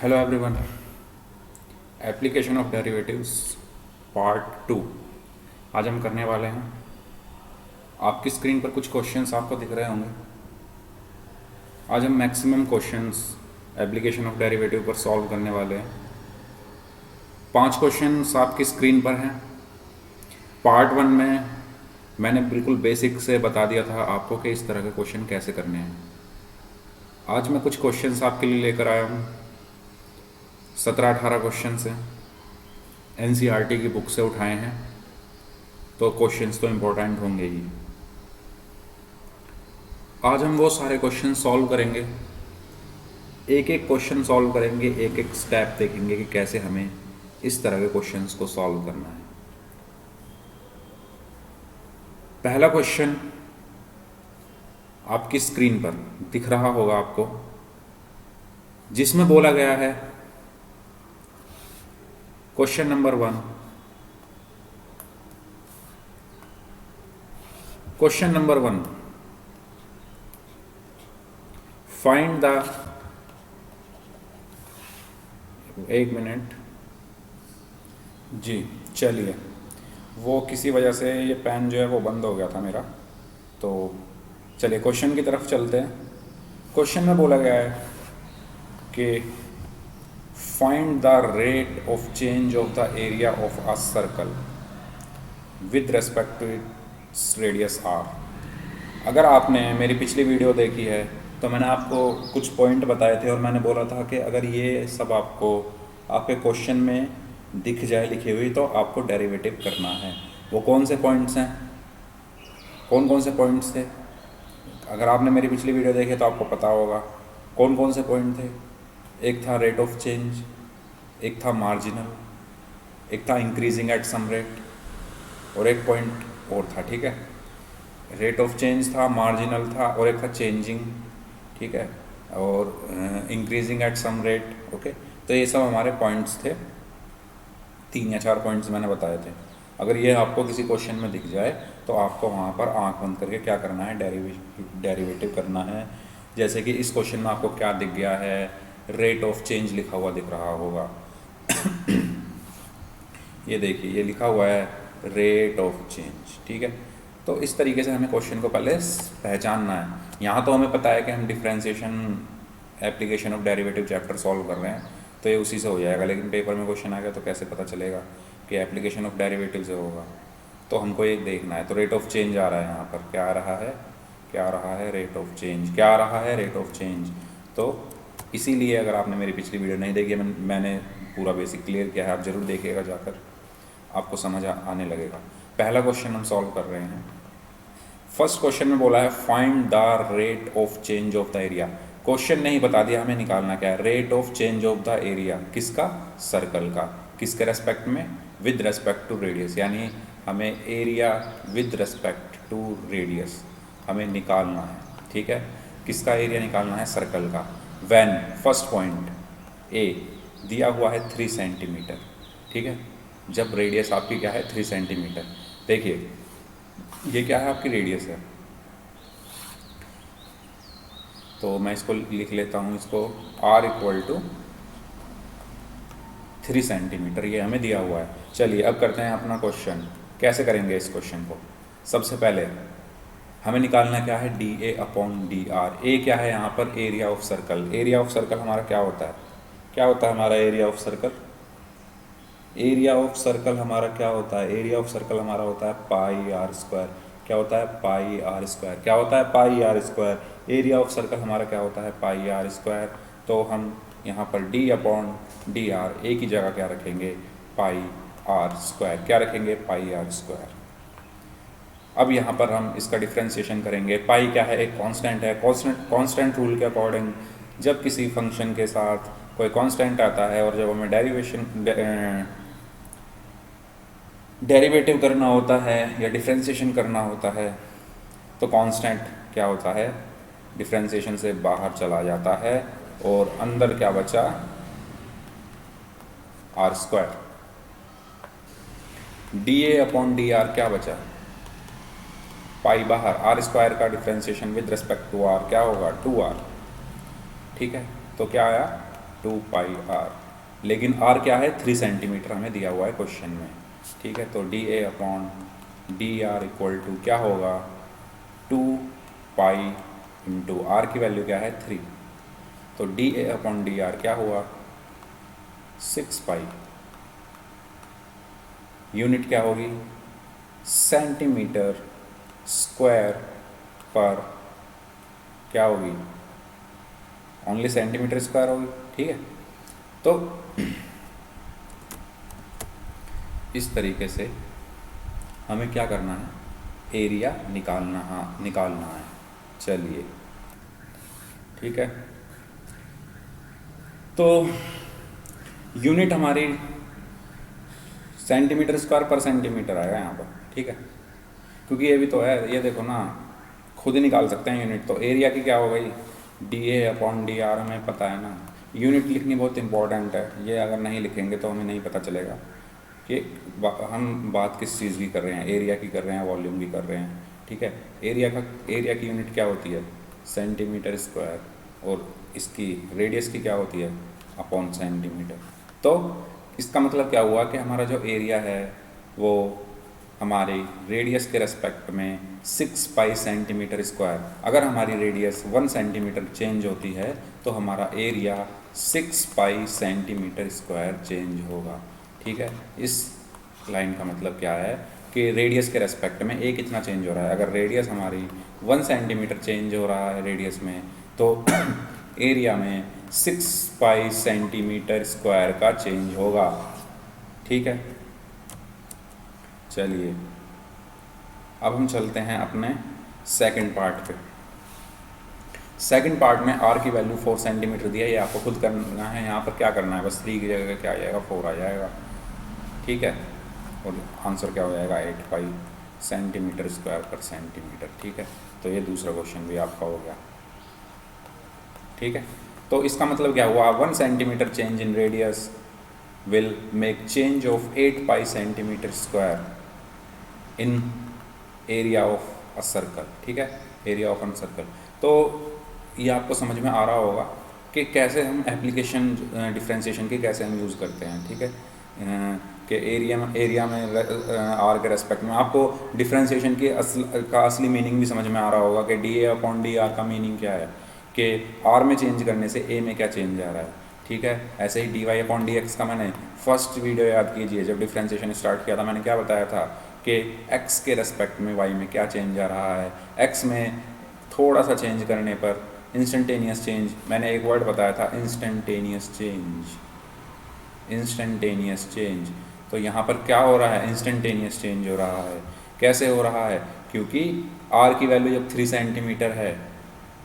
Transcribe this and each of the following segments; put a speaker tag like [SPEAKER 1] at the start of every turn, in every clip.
[SPEAKER 1] Hello everyone. Application of derivatives part 2 आज हम करने वाले हैं। आपकी स्क्रीन पर कुछ क्वेश्चंस आपको दिख रहे होंगे। आज हम maximum questions application of derivative पर सॉल्व करने वाले हैं। 5 क्वेश्चंस आपकी स्क्रीन पर हैं। पार्ट 1 में मैंने बिल्कुल बेसिक से बता दिया था आपको कि इस तरह के क्वेश्चन कैसे करने हैं। आज मैं कुछ क्वेश्चंस आपके लिए लेकर आया हूँ। 17-18 क्वेश्चन हैं, एनसीईआरटी की बुक से उठाए हैं, तो क्वेश्चंस तो इम्पोर्टेंट होंगे ही। आज हम वो सारे क्वेश्चन सॉल्व करेंगे, एक एक क्वेश्चन सॉल्व करेंगे, एक एक स्टेप देखेंगे कि कैसे हमें इस तरह के क्वेश्चंस को सॉल्व करना है। पहला क्वेश्चन आपकी स्क्रीन पर दिख रहा होगा आपको, जिसमें बोला गया है question number 1। Question number 1, find the, एक मिनट जी, चलिए, वो किसी वजह से ये पेन जो है वो बंद हो गया था मेरा, तो चलिए क्वेश्चन की तरफ चलते हैं। क्वेश्चन में बोला गया है कि find the rate of change of the area of a circle with respect to its radius R. अगर आपने मेरी पिछली वीडियो देखी है तो मैंने आपको कुछ पॉइंट बताए थे और मैंने बोला था कि अगर ये सब आपको आपके क्वेश्चन में दिख जाए लिखी हुई तो आपको डेरिवेटिव करना है। वो कौन से पॉइंट्स हैं, कौन कौन से पॉइंट्स थे? अगर आपने मेरी पिछली वीडियो देखी तो आपको पता होगा कौन कौन से पॉइंट थे। एक था रेट ऑफ चेंज, एक था मार्जिनल, एक था इंक्रीजिंग एट सम रेट, और एक पॉइंट और था, ठीक है। रेट ऑफ चेंज था, मार्जिनल था, और एक था चेंजिंग, ठीक है, और increasing at some rate, okay. तो ये सब हमारे पॉइंट्स थे, 3 या 4 पॉइंट्स मैंने बताए थे। अगर ये आपको किसी क्वेश्चन में दिख जाए तो आपको वहाँ पर आंख बंद करके क्या करना है, डेरिवेटिव करना है। जैसे कि इस क्वेश्चन में आपको क्या दिख गया है, रेट ऑफ चेंज लिखा हुआ दिख रहा होगा। ये देखिए, ये लिखा हुआ है रेट ऑफ चेंज, ठीक है। तो इस तरीके से हमें क्वेश्चन को पहले पहचानना है। यहाँ तो हमें पता है कि हम differentiation application of derivative chapter solve कर रहे हैं, तो ये उसी से हो जाएगा, लेकिन पेपर में क्वेश्चन आ गया तो कैसे पता चलेगा कि एप्लीकेशन ऑफ डेरिवेटिव से होगा। तो हमको ये देखना है। तो रेट ऑफ चेंज आ रहा है, यहाँ पर क्या आ रहा है, क्या आ रहा है, रेट ऑफ चेंज, क्या आ रहा है, रेट ऑफ चेंज। तो इसीलिए अगर आपने मेरी पिछली वीडियो नहीं देखी, मैंने पूरा बेसिक क्लियर किया है, आप ज़रूर देखिएगा जाकर, आपको समझ आने लगेगा। पहला क्वेश्चन हम सॉल्व कर रहे हैं। फर्स्ट क्वेश्चन में बोला है find the rate of change of the area. Question नहीं बता दिया, हमें निकालना क्या है, rate of change of the area. किसका? सर्कल का। किसके रेस्पेक्ट में? विद रेस्पेक्ट टू रेडियस, यानी हमें area with respect to radius हमें निकालना है, ठीक है। किसका एरिया निकालना है? सर्कल का। व्हेन, फर्स्ट पॉइंट ए दिया हुआ है 3 सेंटीमीटर, ठीक है। जब रेडियस आपकी क्या है, 3 सेंटीमीटर। देखिए ये क्या है, आपकी रेडियस है, तो मैं इसको लिख लेता हूँ, इसको r इक्वल टू 3 सेंटीमीटर, ये हमें दिया हुआ है। चलिए अब करते हैं अपना क्वेश्चन। कैसे करेंगे इस क्वेश्चन को? सबसे पहले हमें निकालना क्या है, D A upon D R. A क्या है यहाँ पर? Area of circle. Area of circle हमारा क्या होता है, क्या होता है हमारा area of circle? Area of circle हमारा क्या होता है? एरिया ऑफ सर्कल हमारा होता है पाई आर स्क्वायर। क्या होता है? Pi R square. क्या होता है? Pi R square. Area of circle हमारा क्या होता है? Pi R square. तो हम यहाँ पर D upon D R, A की जगह क्या रखेंगे? Pi R square. क्या रखेंगे? Pi R square. अब यहाँ पर हम इसका डिफ्रेंशिएशन करेंगे। पाई क्या है? एक कांस्टेंट है। कांस्टेंट रूल के अकॉर्डिंग जब किसी फंक्शन के साथ कोई कांस्टेंट आता है और जब हमें डेरिवेटिव करना होता है या डिफ्रेंशिएशन करना होता है तो कांस्टेंट क्या होता है, डिफ्रेंशिएशन से बाहर चला जाता है और अंदर क्या बचा? R square. D A upon D R क्या बचा? पाई बाहर, आर स्क्वायर का differentiation with respect to R क्या होगा? 2r, ठीक है। तो क्या आया? 2πr, लेकिन r क्या है 3 सेंटीमीटर हमें दिया हुआ है क्वेश्चन में, ठीक है। तो dA/dr इक्वल टू क्या होगा 2π इंटू r की वैल्यू क्या है 3, तो dA/dr क्या हुआ 6π, यूनिट क्या होगी सेंटीमीटर स्क्वायर पर क्या होगी, ओनली सेंटीमीटर स्क्वायर होगी, ठीक है। तो इस तरीके से हमें क्या करना है, एरिया निकालना है। चलिए ठीक है, तो यूनिट हमारी सेंटीमीटर स्क्वायर पर सेंटीमीटर आएगा यहाँ पर, ठीक है, क्योंकि ये भी तो है, ये देखो ना खुद ही निकाल सकते हैं यूनिट। तो एरिया की क्या हो गई dA/dr हमें पता है ना, यूनिट लिखनी बहुत इंपॉर्टेंट है, ये अगर नहीं लिखेंगे तो हमें नहीं पता चलेगा कि हम बात किस चीज़ की कर रहे हैं, एरिया की कर रहे हैं, वॉल्यूम की कर रहे हैं, ठीक है। एरिया की यूनिट क्या होती है सेंटीमीटर स्क्वायर, और इसकी रेडियस की क्या होती है अपॉन सेंटीमीटर। तो इसका मतलब क्या हुआ कि हमारा जो एरिया है वो हमारे रेडियस के रेस्पेक्ट में 6π सेंटीमीटर स्क्वायर, अगर हमारी रेडियस 1 सेंटीमीटर चेंज होती है तो हमारा एरिया 6π सेंटीमीटर स्क्वायर चेंज होगा, ठीक है। इस लाइन का मतलब क्या है कि रेडियस के रेस्पेक्ट में ए कितना चेंज हो रहा है, अगर रेडियस हमारी 1 सेंटीमीटर चेंज हो रहा है रेडियस में, तो एरिया में 6π सेंटीमीटर स्क्वायर का चेंज होगा, ठीक है। चलिए अब हम चलते हैं अपने सेकंड पार्ट पे। सेकंड पार्ट में आर की वैल्यू 4 सेंटीमीटर दिया, ये आपको खुद करना है। यहाँ पर क्या करना है, बस 3 की जगह क्या आ जाएगा 4 आ जाएगा, ठीक है, और आंसर क्या हो जाएगा 8π सेंटीमीटर स्क्वायर पर सेंटीमीटर, ठीक है। तो ये दूसरा क्वेश्चन भी आपका हो गया, ठीक है। तो इसका मतलब क्या हुआ, 1 centimetre change in radius will make change of 8π centimetre square in area of a circle, ठीक है, एरिया ऑफ अ सर्कल। तो ये आपको समझ में आ रहा होगा कि कैसे हम एप्लीकेशन डिफ्रेंशिएशन की कैसे हम यूज़ करते हैं, ठीक है, कि एरिया में आर के रेस्पेक्ट में आपको डिफ्रेंशिएशन की असली मीनिंग भी समझ में आ रहा होगा कि dA/dr का मीनिंग क्या है, कि आर में चेंज करने से ए में क्या चेंज आ रहा है, ठीक है। ऐसे ही dy/dx का मैंने फर्स्ट वीडियो याद कीजिए, जब डिफ्रेंशिएशन स्टार्ट किया था मैंने क्या बताया था कि x के रेस्पेक्ट में y में क्या चेंज आ रहा है, x में थोड़ा सा चेंज करने पर इंस्टेंटेनियस चेंज, मैंने एक वर्ड बताया था इंस्टेंटेनियस चेंज। तो यहाँ पर क्या हो रहा है, इंस्टेंटेनियस चेंज हो रहा है। कैसे हो रहा है, क्योंकि r की वैल्यू जब 3 सेंटीमीटर है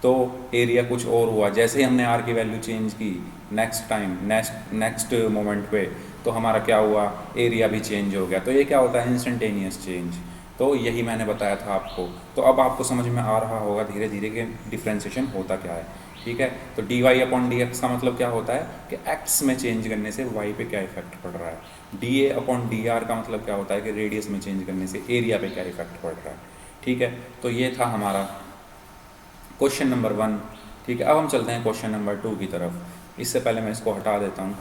[SPEAKER 1] तो एरिया कुछ और हुआ, जैसे ही हमने r की वैल्यू चेंज की नेक्स्ट मोमेंट पे, तो हमारा क्या हुआ, एरिया भी चेंज हो गया। तो ये क्या होता है, इंस्टेंटेनियस चेंज। तो यही मैंने बताया था आपको। तो अब आपको समझ में आ रहा होगा धीरे धीरे कि डिफ्रेंशिएशन होता क्या है, ठीक है। तो dy/dx का मतलब क्या होता है कि x में चेंज करने से y पे क्या इफेक्ट पड़ रहा है। dA/dr का मतलब क्या होता है कि रेडियस में चेंज करने से एरिया पे क्या इफेक्ट पड़ रहा है, ठीक है। तो ये था हमारा क्वेश्चन नंबर 1, ठीक है। अब हम चलते हैं क्वेश्चन नंबर 2 की तरफ। इससे पहले मैं इसको हटा देता हूँ।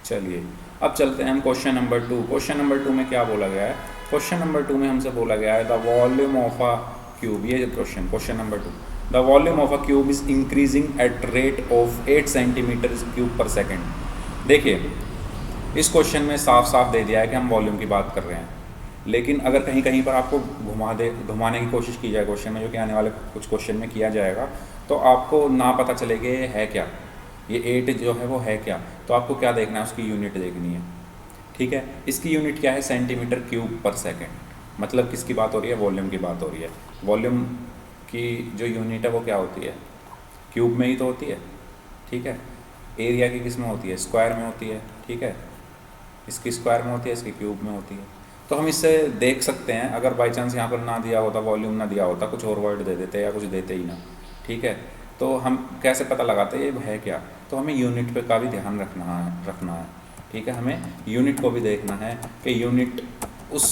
[SPEAKER 1] चलिए अब चलते हैं हम क्वेश्चन नंबर 2। क्वेश्चन नंबर 2 में क्या बोला गया है, क्वेश्चन नंबर 2 में हमसे बोला गया है the volume of a cube, ये question number 2, the volume of a cube is increasing at rate of 8 centimetre cube पर सेकेंड। देखिए इस क्वेश्चन में साफ साफ दे दिया है कि हम वॉल्यूम की बात कर रहे हैं, लेकिन अगर कहीं कहीं पर आपको घुमाने की कोशिश की जाए क्वेश्चन में, जो कि आने वाले कुछ क्वेश्चन में किया जाएगा, तो आपको ना पता चलेगा ये है क्या, ये 8 जो है वो है क्या। तो आपको क्या देखना है, उसकी यूनिट देखनी है, ठीक है। इसकी यूनिट क्या है, सेंटीमीटर क्यूब पर सेकेंड। मतलब किसकी बात हो रही है, वॉल्यूम की बात हो रही है। वॉल्यूम की जो यूनिट है वो क्या होती है, क्यूब में ही तो होती है, ठीक है। एरिया की किस में होती है, स्क्वायर में होती है, ठीक है। इसकी स्क्वायर में होती है, इसकी क्यूब में होती है। तो हम इससे देख सकते हैं, अगर बाई चांस यहाँ पर ना दिया होता, वॉल्यूम ना दिया होता, कुछ और वर्ड दे देते या कुछ देते ही ना, ठीक है, तो हम कैसे पता लगाते ये है क्या। तो हमें यूनिट पे का भी ध्यान रखना है, ठीक है। हमें यूनिट को भी देखना है कि यूनिट उस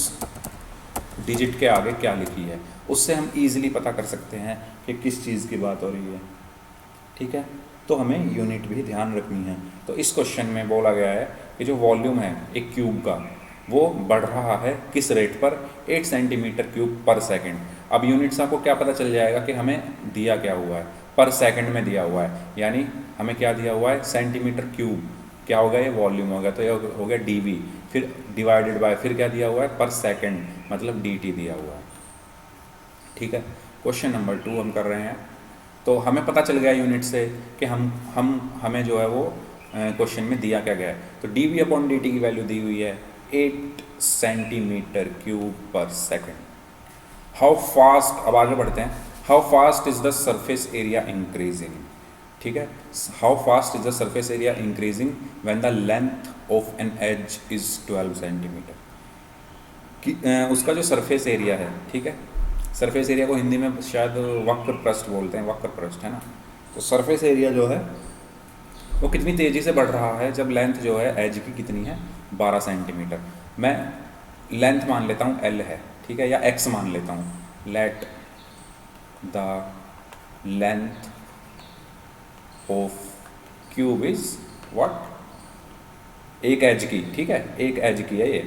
[SPEAKER 1] डिजिट के आगे क्या लिखी है, उससे हम ईजिली पता कर सकते हैं कि किस चीज़ की बात हो रही है, ठीक है। तो हमें यूनिट भी ध्यान रखनी है। तो इस क्वेश्चन में बोला गया है कि जो वॉल्यूम है एक क्यूब का वो बढ़ रहा है किस रेट पर, 8 सेंटीमीटर क्यूब पर सेकंड। अब यूनिट्स आपको क्या पता चल जाएगा कि हमें दिया क्या हुआ है, पर सेकंड में दिया हुआ है, यानी हमें क्या दिया हुआ है, सेंटीमीटर क्यूब, क्या होगा ये वॉल्यूम होगा, तो ये हो गया dV, फिर डिवाइडेड बाय, फिर क्या दिया हुआ है, पर सेकंड, मतलब dt दिया हुआ है। ठीक है। क्वेश्चन नंबर 2 हम कर रहे हैं। तो हमें पता चल गया यूनिट से कि हमें जो है वो क्वेश्चन में दिया क्या गया है। तो dV अपॉन dt की वैल्यू दी हुई है 8 सेंटीमीटर क्यूब पर सेकंड। हाउ फास्ट, अब आगे बढ़ते हैं, how fast is the surface area increasing. ठीक है। How fast is the surface area increasing when the length of an edge is 12 centimetre. उसका जो सरफेस एरिया है, ठीक है, सरफेस एरिया को हिंदी में शायद वक्र पृष्ठ बोलते हैं, वक्र पृष्ठ, है ना। तो सरफेस एरिया जो है वो कितनी तेज़ी से बढ़ रहा है जब लेंथ जो है एज की कितनी है, 12 सेंटीमीटर। मैं लेंथ मान लेता हूँ L है, ठीक है, या X मान लेता हूँ। Let the length of cube is what, एक एज की, ठीक है, एक एज की है ये,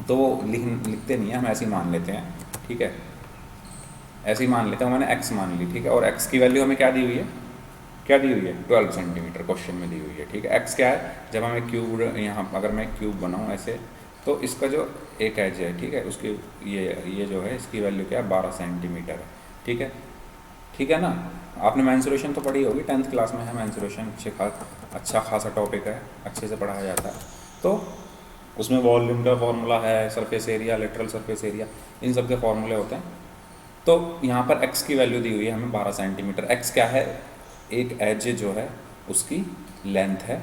[SPEAKER 1] तो वो लिखते नहीं है, हम ऐसे ही मान लेते हैं, ठीक है, ऐसे ही मान लेते हैं। मैंने x मान ली, ठीक है, और x की वैल्यू हमें क्या दी हुई है, क्या दी हुई है, 12 सेंटीमीटर क्वेश्चन में दी हुई है। ठीक है। x क्या है, जब हमें क्यूब, यहाँ अगर मैं क्यूब बनाऊँ ऐसे, तो इसका जो एक एज है, ठीक है, उसकी ये जो है इसकी वैल्यू क्या है, 12 सेंटीमीटर है। ठीक है, ठीक है ना। आपने मेंसुरेशन तो पढ़ी होगी, 10th क्लास में है मेंसुरेशन, अच्छा खासा टॉपिक है, अच्छे से पढ़ाया जाता है। तो उसमें वॉल्यूम का फॉर्मूला है, surface area, lateral surface area, इन सब के फॉर्मूले होते हैं। तो यहाँ पर x की वैल्यू दी हुई है हमें 12 सेंटीमीटर। x क्या है, एक एज जो है उसकी लेंथ है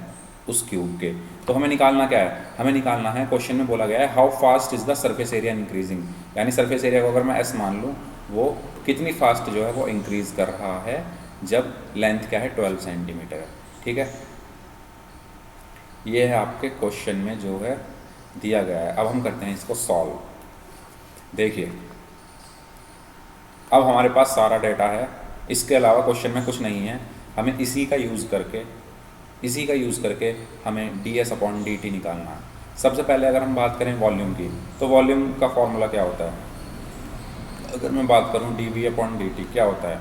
[SPEAKER 1] उस क्यूब के। तो हमें निकालना क्या है, हमें निकालना है, क्वेश्चन में बोला गया है how fast is the surface area increasing, यानी सरफेस एरिया को अगर मैं s मान लूँ, वो कितनी फास्ट जो है वो इंक्रीज़ कर रहा है जब लेंथ क्या है, 12 सेंटीमीटर है। ठीक है, ये है आपके क्वेश्चन में जो है दिया गया है। अब हम करते हैं इसको सॉल्व। देखिए, अब हमारे पास सारा डेटा है, इसके अलावा क्वेश्चन में कुछ नहीं है। हमें इसी का यूज़ करके हमें ds अपॉन dt निकालना है। सबसे पहले अगर हम बात करें वॉल्यूम की, तो वॉल्यूम का फॉर्मूला क्या होता है, अगर मैं बात करूं dv अपॉन dt क्या होता है,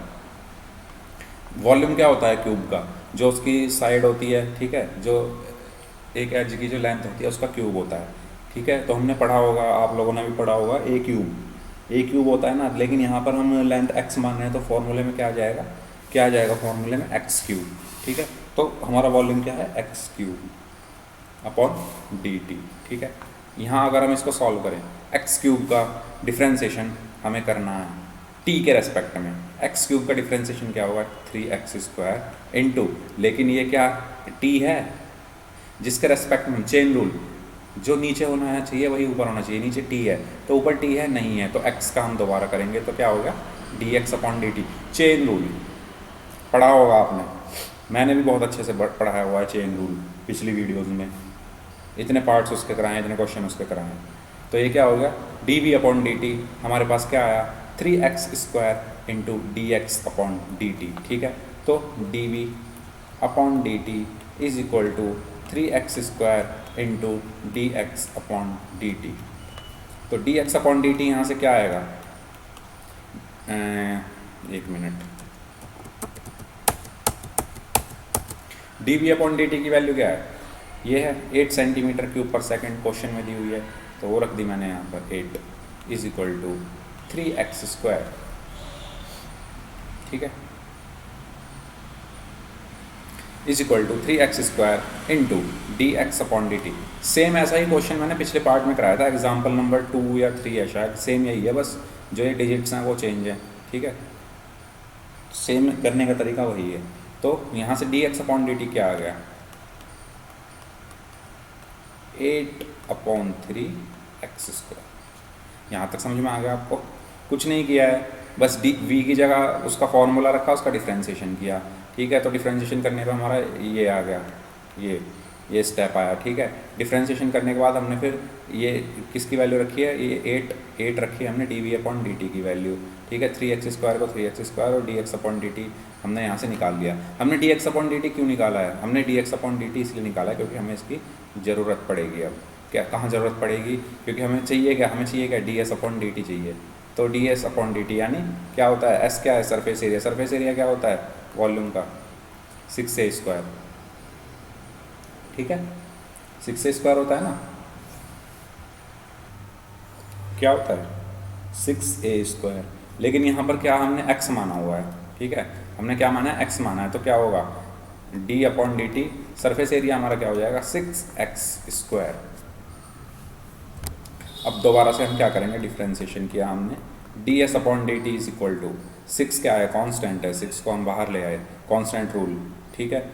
[SPEAKER 1] वॉल्यूम क्या होता है क्यूब का, जो उसकी साइड होती है, ठीक है, जो एक एज की जो लेंथ होती है उसका क्यूब होता है। ठीक है, तो हमने पढ़ा होगा, आप लोगों ने भी पढ़ा होगा, ए क्यूब होता है ना। लेकिन यहाँ पर हम लेंथ x मान रहे हैं, तो फॉर्मूले में क्या आ जाएगा फॉर्मूले में x क्यूब। ठीक है, तो हमारा वॉल्यूम क्या है, x क्यूब अपॉन dt। ठीक है, यहाँ अगर हम इसको सॉल्व करें, x क्यूब का डिफ्रेंसिएशन हमें करना है t के रेस्पेक्ट में। x क्यूब का डिफ्रेंसिएशन क्या होगा, 3x स्क्वायर इंटू, लेकिन ये क्या t है जिसके रेस्पेक्ट में, चेन रूल, जो नीचे होना चाहिए वही ऊपर होना चाहिए। नीचे t है तो ऊपर t है, नहीं है तो x का हम दोबारा करेंगे, तो क्या होगा, dx upon dt। Chain rule पढ़ा होगा आपने, मैंने भी बहुत अच्छे से पढ़ाया हुआ है चेन रूल, पिछली वीडियोज़ में इतने पार्ट्स उसके कराए, इतने क्वेश्चन उसके कराए। तो ये क्या होगा, dv अपॉन dt, हमारे पास क्या आया, 3x square into dx upon dt। ठीक है, तो dv upon dt is equal to 3x square into D X upon D T. तो D X upon D T यहाँ से क्या आएगा, एक मिनट, D we upon D T की वैल्यू क्या है, ये है 8 सेंटीमीटर क्यूब पर सेकंड, क्वेश्चन में दी हुई है, तो वो रख दी मैंने यहाँ पर 8 is equal to 3x square. ठीक है, is equal to 3x square into D X upon D T. Same ऐसा ही क्वेश्चन मैंने पिछले पार्ट में कराया था, एग्जाम्पल नंबर 2 या 3 है शायद, सेम यही है, बस जो ये डिजिट्स हैं वो चेंज है। ठीक है, सेम करने का तरीका वही है। तो यहाँ से D X upon D T क्या आ गया, 8/3x स्क्वायर। यहाँ तक समझ में आ गया आपको, कुछ नहीं किया है, बस डी वी की जगह उसका फॉर्मूला रखा, उसका डिफ्रेंशिएशन किया। ठीक है, तो डिफ्रेंशिएशन करने पर हमारा ये आ गया, ये स्टेप आया। ठीक है, डिफ्रेंशिएशन करने के बाद हमने फिर ये किसकी वैल्यू रखी है, ये 8 रखी है हमने D we upon D T की वैल्यू। ठीक है, 3x स्क्वायर को 3x स्क्वायर और D X upon D T हमने यहाँ से निकाल लिया। हमने D X upon D T क्यों निकाला है? हमने D X upon D T इसलिए निकाला है क्योंकि हमें इसकी ज़रूरत पड़ेगी। अब क्या कहाँ ज़रूरत पड़ेगी? क्योंकि हमें चाहिए क्या D S upon D T चाहिए। तो D S upon D T यानी क्या होता है? एस क्या है? Surface area. सरफेस एरिया क्या होता है? वॉल्यूम का 6a²। ठीक है, 6a² होता है ना, क्या होता है? 6a²। लेकिन यहाँ पर क्या हमने x माना हुआ है, ठीक है, हमने क्या माना है? x माना है। तो क्या होगा? d upon D T, surface area हमारा क्या हो जाएगा? 6x²। अब दोबारा से हम क्या करेंगे? डिफ्रेंसिएशन किया हमने, D S upon D T is equal to 6 क्या है? कांस्टेंट है, 6 को हम बाहर ले आए, कांस्टेंट रूल, ठीक है।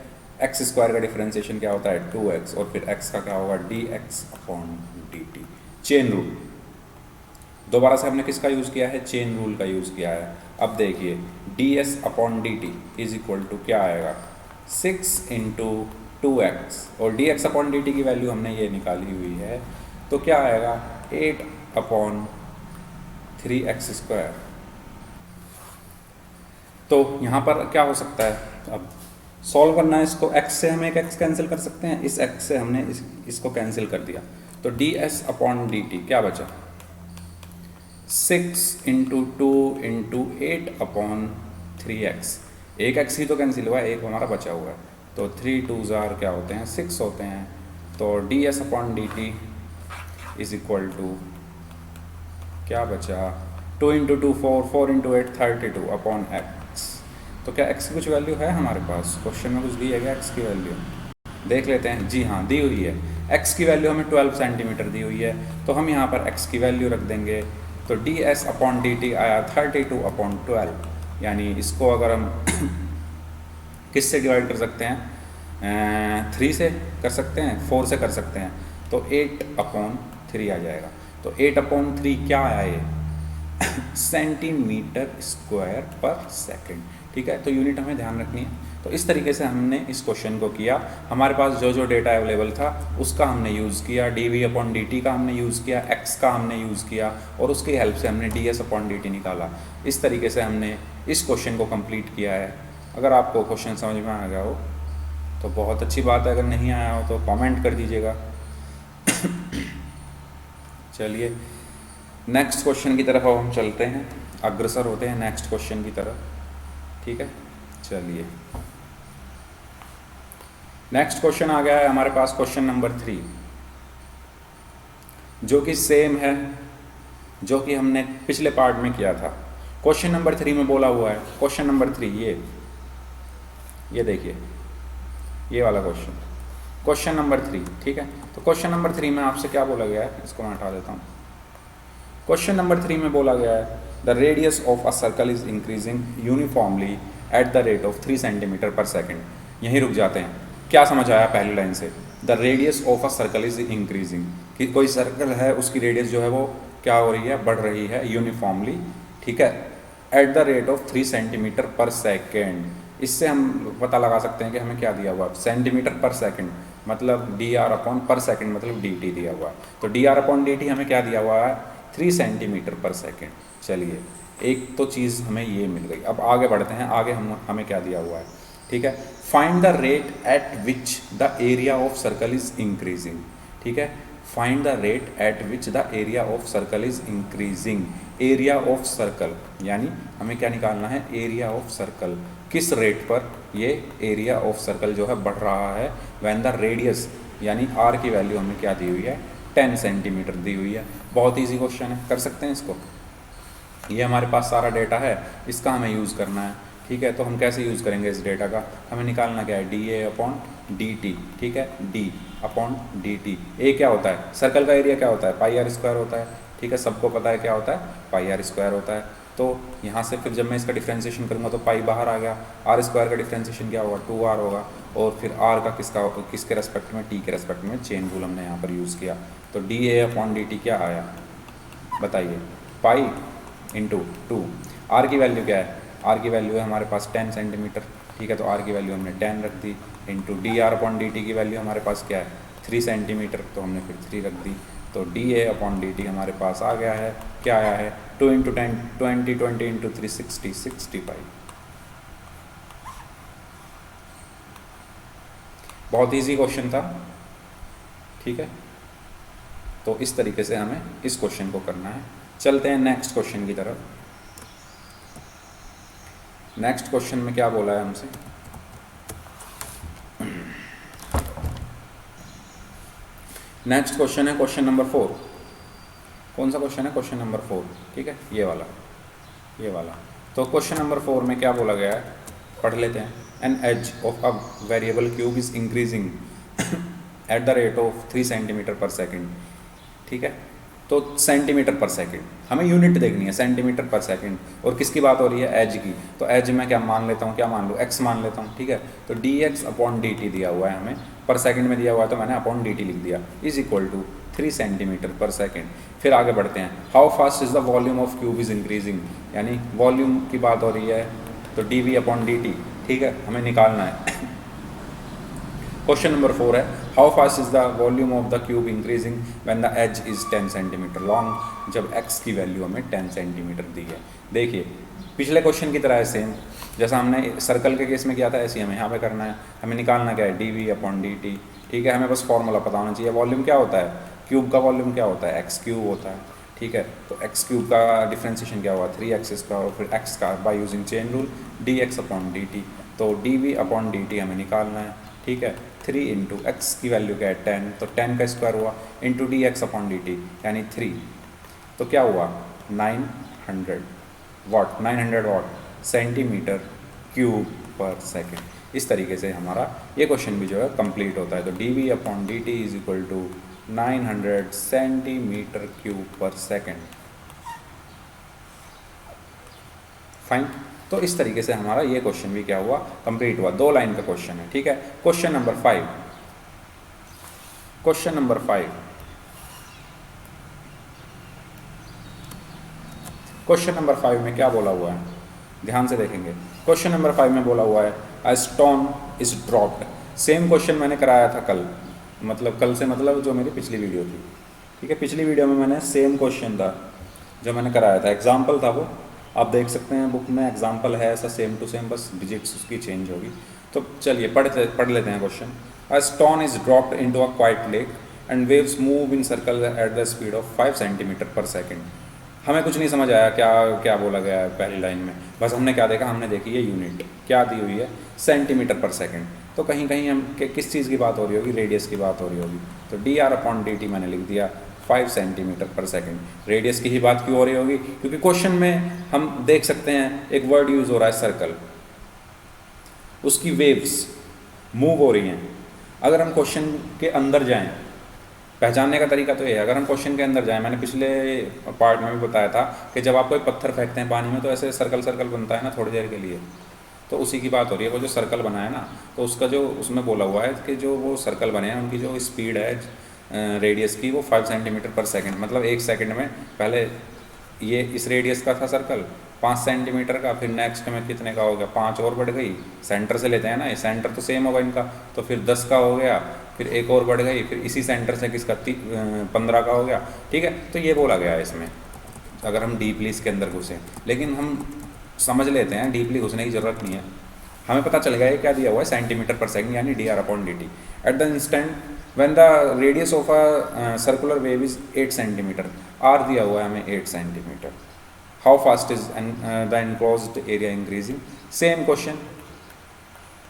[SPEAKER 1] x² का डिफ्रेंसिएशन क्या होता है? 2x, और फिर x का क्या होगा? D X upon D T, chain rule. दोबारा से हमने किसका यूज़ किया है? चेन रूल का यूज़ किया है। अब देखिए D S upon D T is equal to क्या आएगा? 6 इंटू 2x, और D X upon D T की वैल्यू हमने ये निकाली हुई है, तो क्या आएगा? 8 अपॉन 3x²। तो यहाँ पर क्या हो सकता है? अब सॉल्व करना है इसको, x से हम एक x कैंसिल कर सकते हैं, इस x से हमने इसको कैंसिल कर दिया, तो D S upon D T क्या बचा? 6 इंटू 2 इंटू 8 अपॉन 3x। एक x ही तो कैंसिल हुआ है, एक हमारा बचा हुआ है, तो 3 2 जार क्या होते हैं? 6 होते हैं। तो D S upon D T is equal to क्या बचा? 2 इंटू 2 4, 4 इंटू 8 32 अपॉन x। तो क्या x की कुछ वैल्यू है हमारे पास? क्वेश्चन में कुछ दी है क्या x की वैल्यू? देख लेते हैं। जी हाँ, दी हुई है। x की वैल्यू हमें 12 सेंटीमीटर दी हुई है, तो हम यहाँ पर x की वैल्यू रख देंगे। तो D S upon D T आया 32 अपॉन 12, यानी इसको अगर हम किस से डिवाइड कर सकते हैं? 3 से कर सकते हैं, 4 से कर सकते हैं, तो 8 अपॉन 3 आ जाएगा। तो 8 अपॉन 3 क्या आया ये? सेंटीमीटर स्क्वायर पर सेकंड, ठीक है। तो यूनिट हमें ध्यान रखनी है। तो इस तरीके से हमने इस क्वेश्चन को किया। हमारे पास जो जो डेटा अवेलेबल था उसका हमने यूज़ किया, D we upon D T का हमने यूज़ किया, एक्स का हमने यूज़ किया, और उसकी हेल्प से हमने D S upon D T निकाला। इस तरीके से हमने इस क्वेश्चन को कंप्लीट किया है। अगर आपको क्वेश्चन समझ में आ गया हो तो बहुत अच्छी बात है, अगर नहीं आया हो तो कमेंट कर दीजिएगा। चलिए नेक्स्ट क्वेश्चन की तरफ अब हम चलते हैं, अग्रसर होते हैं नेक्स्ट क्वेश्चन की तरफ, ठीक है। चलिए नेक्स्ट क्वेश्चन आ गया है हमारे पास, क्वेश्चन नंबर 3, जो कि सेम है जो कि हमने पिछले पार्ट में किया था। क्वेश्चन नंबर 3 में बोला हुआ है, क्वेश्चन नंबर 3 ये देखिए, ये वाला क्वेश्चन, क्वेश्चन नंबर 3, ठीक है। तो क्वेश्चन नंबर 3 में आपसे क्या बोला गया है, इसको मैं हटा देता हूँ। क्वेश्चन नंबर 3 में बोला गया है the radius of a circle is increasing uniformly eight the rate of 3 centimetre पर सेकेंड। यहीं रुक जाते हैं। क्या समझ आया पहली लाइन से? The radius of a circle is increasing, कि कोई सर्कल है उसकी रेडियस जो है वो क्या हो रही है? बढ़ रही है यूनिफॉर्मली, ठीक है, at the rate of 3 centimetre पर सेकेंड। इससे हम पता लगा सकते हैं कि हमें क्या दिया हुआ है, सेंटीमीटर पर सेकेंड मतलब डी आर अपॉन पर सेकेंड मतलब डी टी दिया हुआ है। तो D are upon D T हमें क्या दिया हुआ है? 3 सेंटीमीटर पर सेकेंड। चलिए एक तो चीज़ हमें ये मिल गई। अब आगे बढ़ते हैं, आगे हमें क्या दिया हुआ है, ठीक है। Find the rate at which the area of circle is increasing, ठीक है। Find the rate at which the area of circle is increasing. Area of circle यानी हमें क्या निकालना है? एरिया ऑफ सर्कल, किस रेट पर ये एरिया ऑफ सर्कल जो है बढ़ रहा है। व्हेन द रेडियस यानी आर की वैल्यू हमें क्या दी हुई है? 10 सेंटीमीटर दी हुई है। बहुत ईजी क्वेश्चन है, कर सकते हैं इसको। ये हमारे पास सारा डेटा है, इसका हमें यूज़ करना है, ठीक है। तो हम कैसे यूज़ करेंगे इस डेटा का? हमें निकालना क्या है? D A upon D T, ठीक है, डी अपॉन डी टी। ए क्या होता है? सर्कल का एरिया क्या होता है? पाई आर स्क्वायर होता है, ठीक है, सबको पता है क्या होता है? पाई आर स्क्वायर होता है। तो यहाँ से फिर जब मैं इसका डिफ्रेंशिएशन करूँगा तो पाई बाहर आ गया, आर स्क्वायर का डिफ्रेंशिएशन क्या होगा? 2r होगा, और फिर आर का किसके रेस्पेक्ट में? टी के रेस्पेक्ट में चेन रूल हमने यहाँ पर यूज़ किया। तो D A upon D T क्या आया बताइए? Pi into 2। आर की वैल्यू क्या है? आर की वैल्यू है हमारे पास 10 सेंटीमीटर, ठीक है। तो आर की वैल्यू हमने 10 रख दी, into D are upon D T की वैल्यू हमारे पास क्या है? 3 सेंटीमीटर, तो हमने फिर 3 रख दी। तो D A upon D T हमारे पास आ गया है, क्या आया है? 2 इंटू 10 20, 20 इंटू 3 60, 65। बहुत ईजी क्वेश्चन था, ठीक है। तो इस तरीके से हमें इस क्वेश्चन को करना है। चलते हैं नेक्स्ट क्वेश्चन की तरफ। नेक्स्ट क्वेश्चन में क्या बोला है हमसे, नेक्स्ट क्वेश्चन है क्वेश्चन नंबर 4। कौन सा क्वेश्चन है? क्वेश्चन नंबर 4, ठीक है, ये वाला, ये वाला। तो क्वेश्चन नंबर 4 में क्या बोला गया है, पढ़ लेते हैं। An edge of a variable cube is increasing at the rate of 3 centimetre पर सेकेंड, ठीक है। तो सेंटीमीटर पर सेकेंड, हमें यूनिट देखनी है, सेंटीमीटर पर सेकेंड। और किसकी बात हो रही है? एज की। तो एज मैं क्या मान लेता हूँ, क्या मान लूँ? एक्स मान लेता हूँ, ठीक है। तो D X upon D t दिया हुआ है हमें, पर सेकंड में दिया हुआ है तो मैंने अपॉन डी टी लिख दिया, इज इक्वल टू 3 सेंटीमीटर पर सेकेंड। फिर आगे बढ़ते हैं। How fast is the volume of cube is increasing, यानी वॉल्यूम की बात हो रही है, तो D we upon D T, ठीक है, हमें निकालना है। क्वेश्चन नंबर 4 है, how fast is the volume of the cube increasing when the edge is 10 centimetre long, जब एक्स की वैल्यू हमें 10 सेंटीमीटर दी है। देखिए पिछले क्वेश्चन की तरह है सेम, जैसा हमने सर्कल के केस में किया था ऐसे ही हमें यहाँ पे करना है। हमें निकालना क्या है? D we upon D T, ठीक है। हमें बस फॉर्मूला पता होना चाहिए। वॉल्यूम क्या होता है? क्यूब का वॉल्यूम क्या होता है? एक्स क्यूब होता है, ठीक है। तो एक्स क्यूब का डिफ्रेंसिएशन क्या हुआ? 3x स्क्वायर, और फिर एक्स का by using chain rule D X upon D T. तो D we upon D T हमें निकालना है, ठीक है। 3 इंटू एक्स की वैल्यू क्या है? 10, तो 10 का स्क्वायर हुआ into D X upon D T, यानी 3, तो क्या हुआ? 900 वाट, 900 वाट सेंटीमीटर क्यूब पर सेकेंड। इस तरीके से हमारा ये क्वेश्चन भी जो है कंप्लीट होता है। तो D we upon D T is equal to 900 centimetre cube पर सेकेंड। फाइन। तो इस तरीके से हमारा ये क्वेश्चन भी क्या हुआ? कंप्लीट हुआ। 2 लाइन का क्वेश्चन है, ठीक है। Question number 5, question number 5, question number 5 में क्या बोला हुआ है, ध्यान से देखेंगे। क्वेश्चन नंबर 5 में बोला हुआ है a stone is dropped. Same question मैंने कराया था कल, मतलब कल से मतलब जो मेरी पिछली वीडियो थी, ठीक है। पिछली वीडियो में मैंने सेम क्वेश्चन था जो मैंने कराया था, एग्जाम्पल था वो, आप देख सकते हैं बुक में एग्जाम्पल है ऐसा सेम टू सेम, बस डिजिट्स उसकी चेंज होगी। तो चलिए पढ़ लेते हैं question. A stone is dropped into a quite lake and waves move in circle at the speed of 5 centimetre पर सेकेंड। हमें कुछ नहीं समझ आया क्या क्या बोला गया है पहली लाइन में, बस हमने क्या देखा, हमने देखी है यूनिट क्या दी हुई है, सेंटीमीटर पर सेकेंड। तो कहीं कहीं हम किस चीज़ की बात हो रही होगी? रेडियस की बात हो रही होगी। तो D are upon D T मैंने लिख दिया 5 सेंटीमीटर पर सेकेंड। रेडियस की ही बात क्यों हो रही होगी? क्योंकि क्वेश्चन में हम देख सकते हैं एक वर्ड यूज़ हो रहा है सर्कल, उसकी वेव्स मूव हो रही हैं। अगर हम क्वेश्चन के अंदर जाएं, पहचानने का तरीका तो ये है, अगर हम क्वेश्चन के अंदर जाएं, मैंने पिछले पार्ट में भी बताया था कि जब आप कोई पत्थर फेंकते हैं पानी में तो ऐसे सर्कल सर्कल बनता है ना थोड़ी देर के लिए, तो उसी की बात हो रही है। वो जो सर्कल बना है ना, तो उसका जो उसमें बोला हुआ है कि जो वो सर्कल बने हैं उनकी जो स्पीड है रेडियस की, वो 5 सेंटीमीटर पर सेकेंड, मतलब 1 सेकेंड में। पहले ये इस रेडियस का था सर्कल 5 सेंटीमीटर का, फिर नेक्स्ट में कितने का हो गया? 5 और बढ़ गई, सेंटर से लेते हैं ना, ये सेंटर तो सेम होगा इनका, तो फिर 10 का हो गया, फिर एक और बढ़ गई, फिर इसी सेंटर से किसका 15 का हो गया, ठीक है। तो ये बोला गया है इसमें, अगर हम डीपली इसके अंदर घुसें, लेकिन हम समझ लेते हैं डीपली घुसने की ज़रूरत नहीं है, हमें पता चल गया है क्या दिया हुआ है, सेंटीमीटर पर सेकेंड, यानी D are upon D T. At the instant when the radius of a circular wave is 8 centimetre, R दिया हुआ है हमें 8 centimetre. How fast is the enclosed area increasing. Same question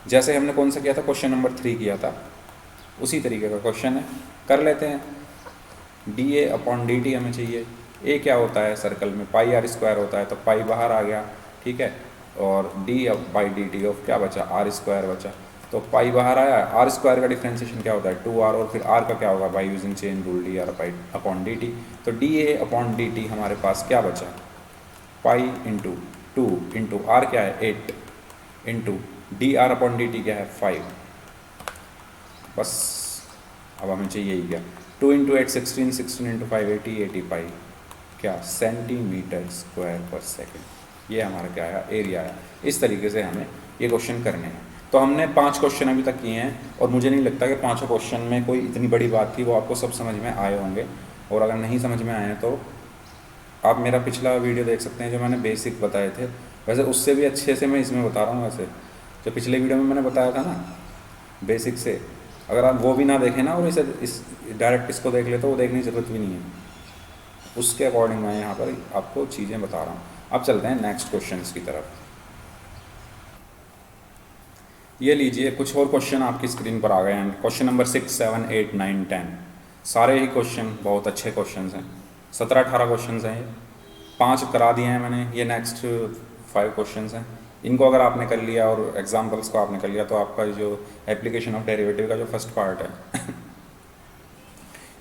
[SPEAKER 1] जैसे हमने कौन सा किया था, क्वेश्चन नंबर 3 किया था, उसी तरीके का क्वेश्चन है, कर लेते हैं। D A upon D T हमें चाहिए। ए क्या होता है सर्कल में? पाई आर स्क्वायर होता है, तो पाई बाहर आ गया, ठीक है। और D by D T of क्या बचा? आर स्क्वायर बचा, तो पाई बाहर आया। आर स्क्वायर का डिफ्रेंसिएशन क्या होता है? 2r, और फिर आर का क्या होगा? By using chain rule D R pi upon D T. तो D A upon D T हमारे पास क्या बचा? पाई इंटू 2 इंटू आर क्या है? 8 into D are upon D T क्या है? 5। बस अब हमें चाहिए ही क्या? 2 इंटू 8 16, 16 इंटू 5 80, 80 पाई क्या? सेंटीमीटर स्क्वायर पर सेकेंड। ये हमारा क्या आया? एरिया आया। इस तरीके से हमें ये क्वेश्चन करने हैं। तो हमने 5 क्वेश्चन अभी तक किए हैं, और मुझे नहीं लगता कि 5 क्वेश्चन में कोई इतनी बड़ी बात थी, वो आपको सब समझ में आए होंगे। और अगर नहीं समझ में आए हैं तो आप मेरा पिछला वीडियो देख सकते हैं जो मैंने बेसिक बताए थे, वैसे उससे भी अच्छे से मैं इसमें बता रहा हूँ। वैसे जो पिछले वीडियो में मैंने बताया था ना बेसिक से, अगर आप वो भी ना देखें ना और इस डायरेक्ट इसको देख ले तो वो देखने की ज़रूरत भी नहीं है। उसके अकॉर्डिंग मैं यहाँ पर आपको चीज़ें बता रहा हूँ। अब चलते हैं नेक्स्ट क्वेश्चंस की तरफ। ये लीजिए कुछ और क्वेश्चन आपकी स्क्रीन पर आ गए हैं। क्वेश्चन नंबर 6, 7, 8, 9, 10 सारे ही क्वेश्चन बहुत अच्छे क्वेश्चन हैं। 17-18 क्वेश्चन हैं ये, 5 करा दिए हैं मैंने। ये नेक्स्ट 5 क्वेश्चन हैं। इनको अगर आपने कर लिया और एग्जाम्पल्स को आपने कर लिया तो आपका जो एप्लीकेशन ऑफ डेरिवेटिव का जो फर्स्ट पार्ट है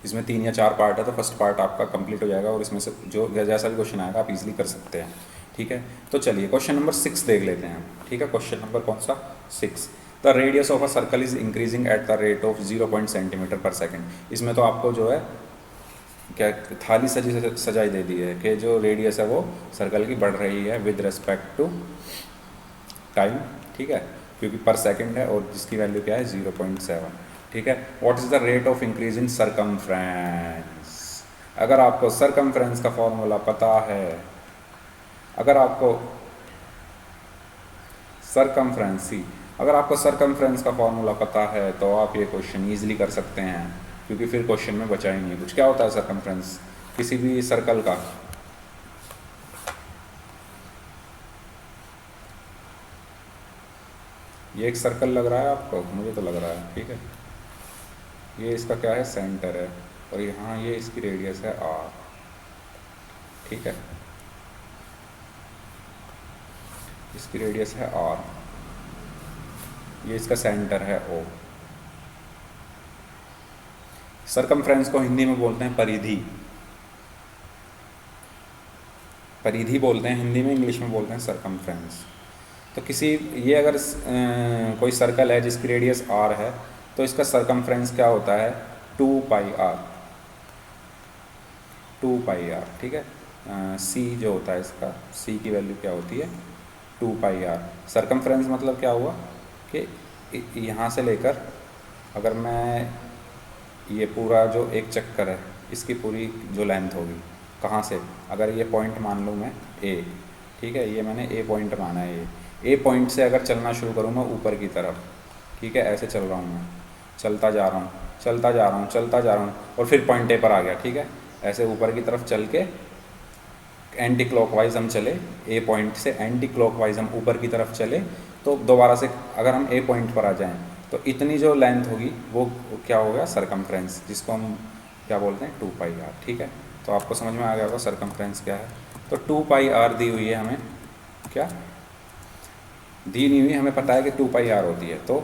[SPEAKER 1] इसमें 3 या 4 पार्ट है, तो फर्स्ट पार्ट आपका कंप्लीट हो जाएगा और इसमें से जो जैसा भी क्वेश्चन आएगा आप इजीली कर सकते हैं। ठीक है, तो चलिए क्वेश्चन नंबर 6 देख लेते हैं। ठीक है, क्वेश्चन नंबर कौन सा? 6। The radius of a circle is increasing at the rate of 0 centimetre पर सेकेंड। इसमें तो आपको जो है क्या थाली सजाई दे दी है कि जो रेडियस है वो सर्कल की बढ़ रही है विद रिस्पेक्ट टू टाइम। ठीक है, क्योंकि पर सेकंड है और जिसकी वैल्यू क्या है 0.7। ठीक है, what is the rate of increase in circumference. अगर आपको सरकमफ्रेंस का फॉर्मूला पता है, अगर आपको सरकमफ्रेंस का फॉर्मूला पता है तो आप ये क्वेश्चन ईजिली कर सकते हैं, क्योंकि फिर क्वेश्चन में बचा ही नहीं कुछ। क्या होता है सरकमफ्रेंस किसी भी सर्कल का? ये एक सर्कल लग रहा है आपको, मुझे तो लग रहा है। ठीक है, ये इसका क्या है? सेंटर है, और यहाँ ये इसकी रेडियस है r। ठीक है, इसकी रेडियस है r, ये इसका सेंटर है O। सरकमफ्रेंस को हिंदी में बोलते हैं परिधि। परिधि बोलते हैं हिंदी में, इंग्लिश में बोलते हैं सरकमफ्रेंस। तो किसी ये अगर कोई सर्कल है जिसकी रेडियस r है तो इसका सरकमफ्रेंस क्या होता है? 2 पाई r। ठीक है, c जो होता है इसका, c की वैल्यू क्या होती है? 2 पाई r। सरकमफ्रेंस मतलब क्या हुआ कि यहाँ से लेकर अगर मैं ये पूरा जो एक चक्कर है इसकी पूरी जो लेंथ होगी, कहाँ से, अगर ये पॉइंट मान लूँ मैं a। ठीक है, ये मैंने a पॉइंट माना है। ए पॉइंट से अगर चलना शुरू करूँ मैं ऊपर की तरफ, ठीक है, ऐसे चल रहा हूँ मैं, चलता जा रहा हूँ और फिर पॉइंट ए पर आ गया। ठीक है, ऐसे ऊपर की तरफ चल के एंटी क्लॉकवाइज हम चले, ए पॉइंट से एंटी क्लॉकवाइज हम ऊपर की तरफ चले, तो दोबारा से अगर हम ए पॉइंट पर आ जाएं तो इतनी जो लेंथ होगी वो क्या हो गया? सरकमफ्रेंस, जिसको हम क्या बोलते हैं? 2 पाई आर। ठीक है, तो आपको समझ में आ गया होगा सरकमफ्रेंस क्या है। तो 2 पाई आर दी हुई है हमें, क्या दी नहीं हुई, हमें पता है कि 2 पाई आर होती है। तो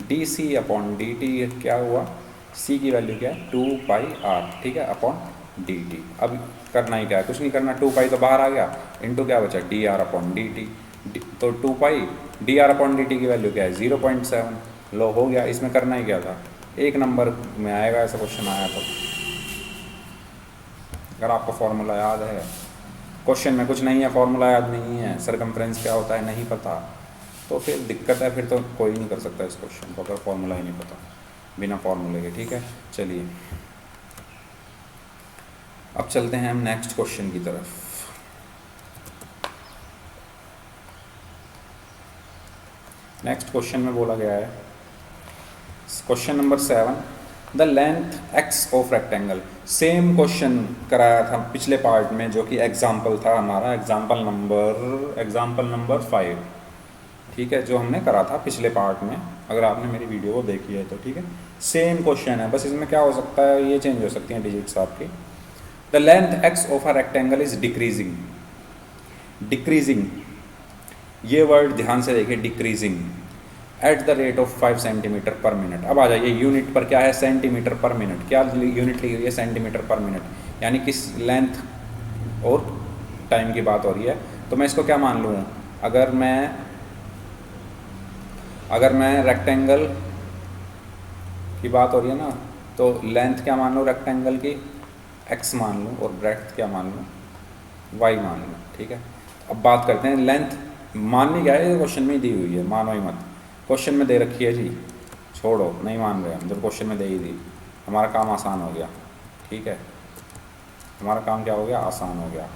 [SPEAKER 1] D C upon D T क्या हुआ? सी की वैल्यू क्या है? 2 पाई आर। ठीक है, अपॉन डी टी। अब करना ही क्या है? कुछ नहीं करना, 2 पाई तो बाहर आ गया, इंटू क्या बचा? D are upon D T. तो 2 pi D are upon D T की वैल्यू क्या है? 0.7। लो हो गया। इसमें करना ही क्या था? 1 नंबर में आएगा ऐसा क्वेश्चन आया तो, अगर आपको फॉर्मूला याद है। क्वेश्चन में कुछ नहीं है, फॉर्मूला याद नहीं है, सरकमफ्रेंस क्या होता है नहीं पता, तो फिर दिक्कत है। फिर तो कोई नहीं कर सकता इस क्वेश्चन को अगर फॉर्मूला ही नहीं पता, बिना फॉर्मूले के। ठीक है, चलिए अब चलते हैं हम नेक्स्ट क्वेश्चन की तरफ। नेक्स्ट क्वेश्चन में बोला गया है, question number 7, the length x of rectangle. Same question कराया था पिछले पार्ट में, जो कि एग्जाम्पल था हमारा, एग्जाम्पल नंबर 5। ठीक है, जो हमने करा था पिछले पार्ट में, अगर आपने मेरी वीडियो को देखी है तो। ठीक है, सेम क्वेश्चन है, बस इसमें क्या हो सकता है, ये चेंज हो सकती हैं डिजिट्स आपकी। The length x of a rectangle is decreasing. Decreasing, ये वर्ड ध्यान से देखिए, decreasing eight the rate of 5 centimetre पर मिनट। अब आ जाइए यूनिट पर, क्या है? सेंटीमीटर पर मिनट। क्या यूनिट ली हुई है? सेंटीमीटर पर मिनट, यानी किस लेंथ और टाइम की बात हो रही है। तो मैं इसको क्या मान लूँ? अगर मैं रेक्टेंगल की बात हो रही है ना, तो लेंथ क्या मान लूँ रेक्टेंगल की? x मान लूँ, और ब्रेड्थ क्या मान लूँ? y मान लूँ। ठीक है, अब बात करते हैं लेंथ। माननी क्या है? ये क्वेश्चन में ही दी हुई है, मानो ही मत। क्वेश्चन में दे रखी है जी, छोड़ो, नहीं मान रहे हम, जब क्वेश्चन में दे ही दी, हमारा काम आसान हो गया। ठीक है, हमारा काम क्या हो गया? आसान हो गया।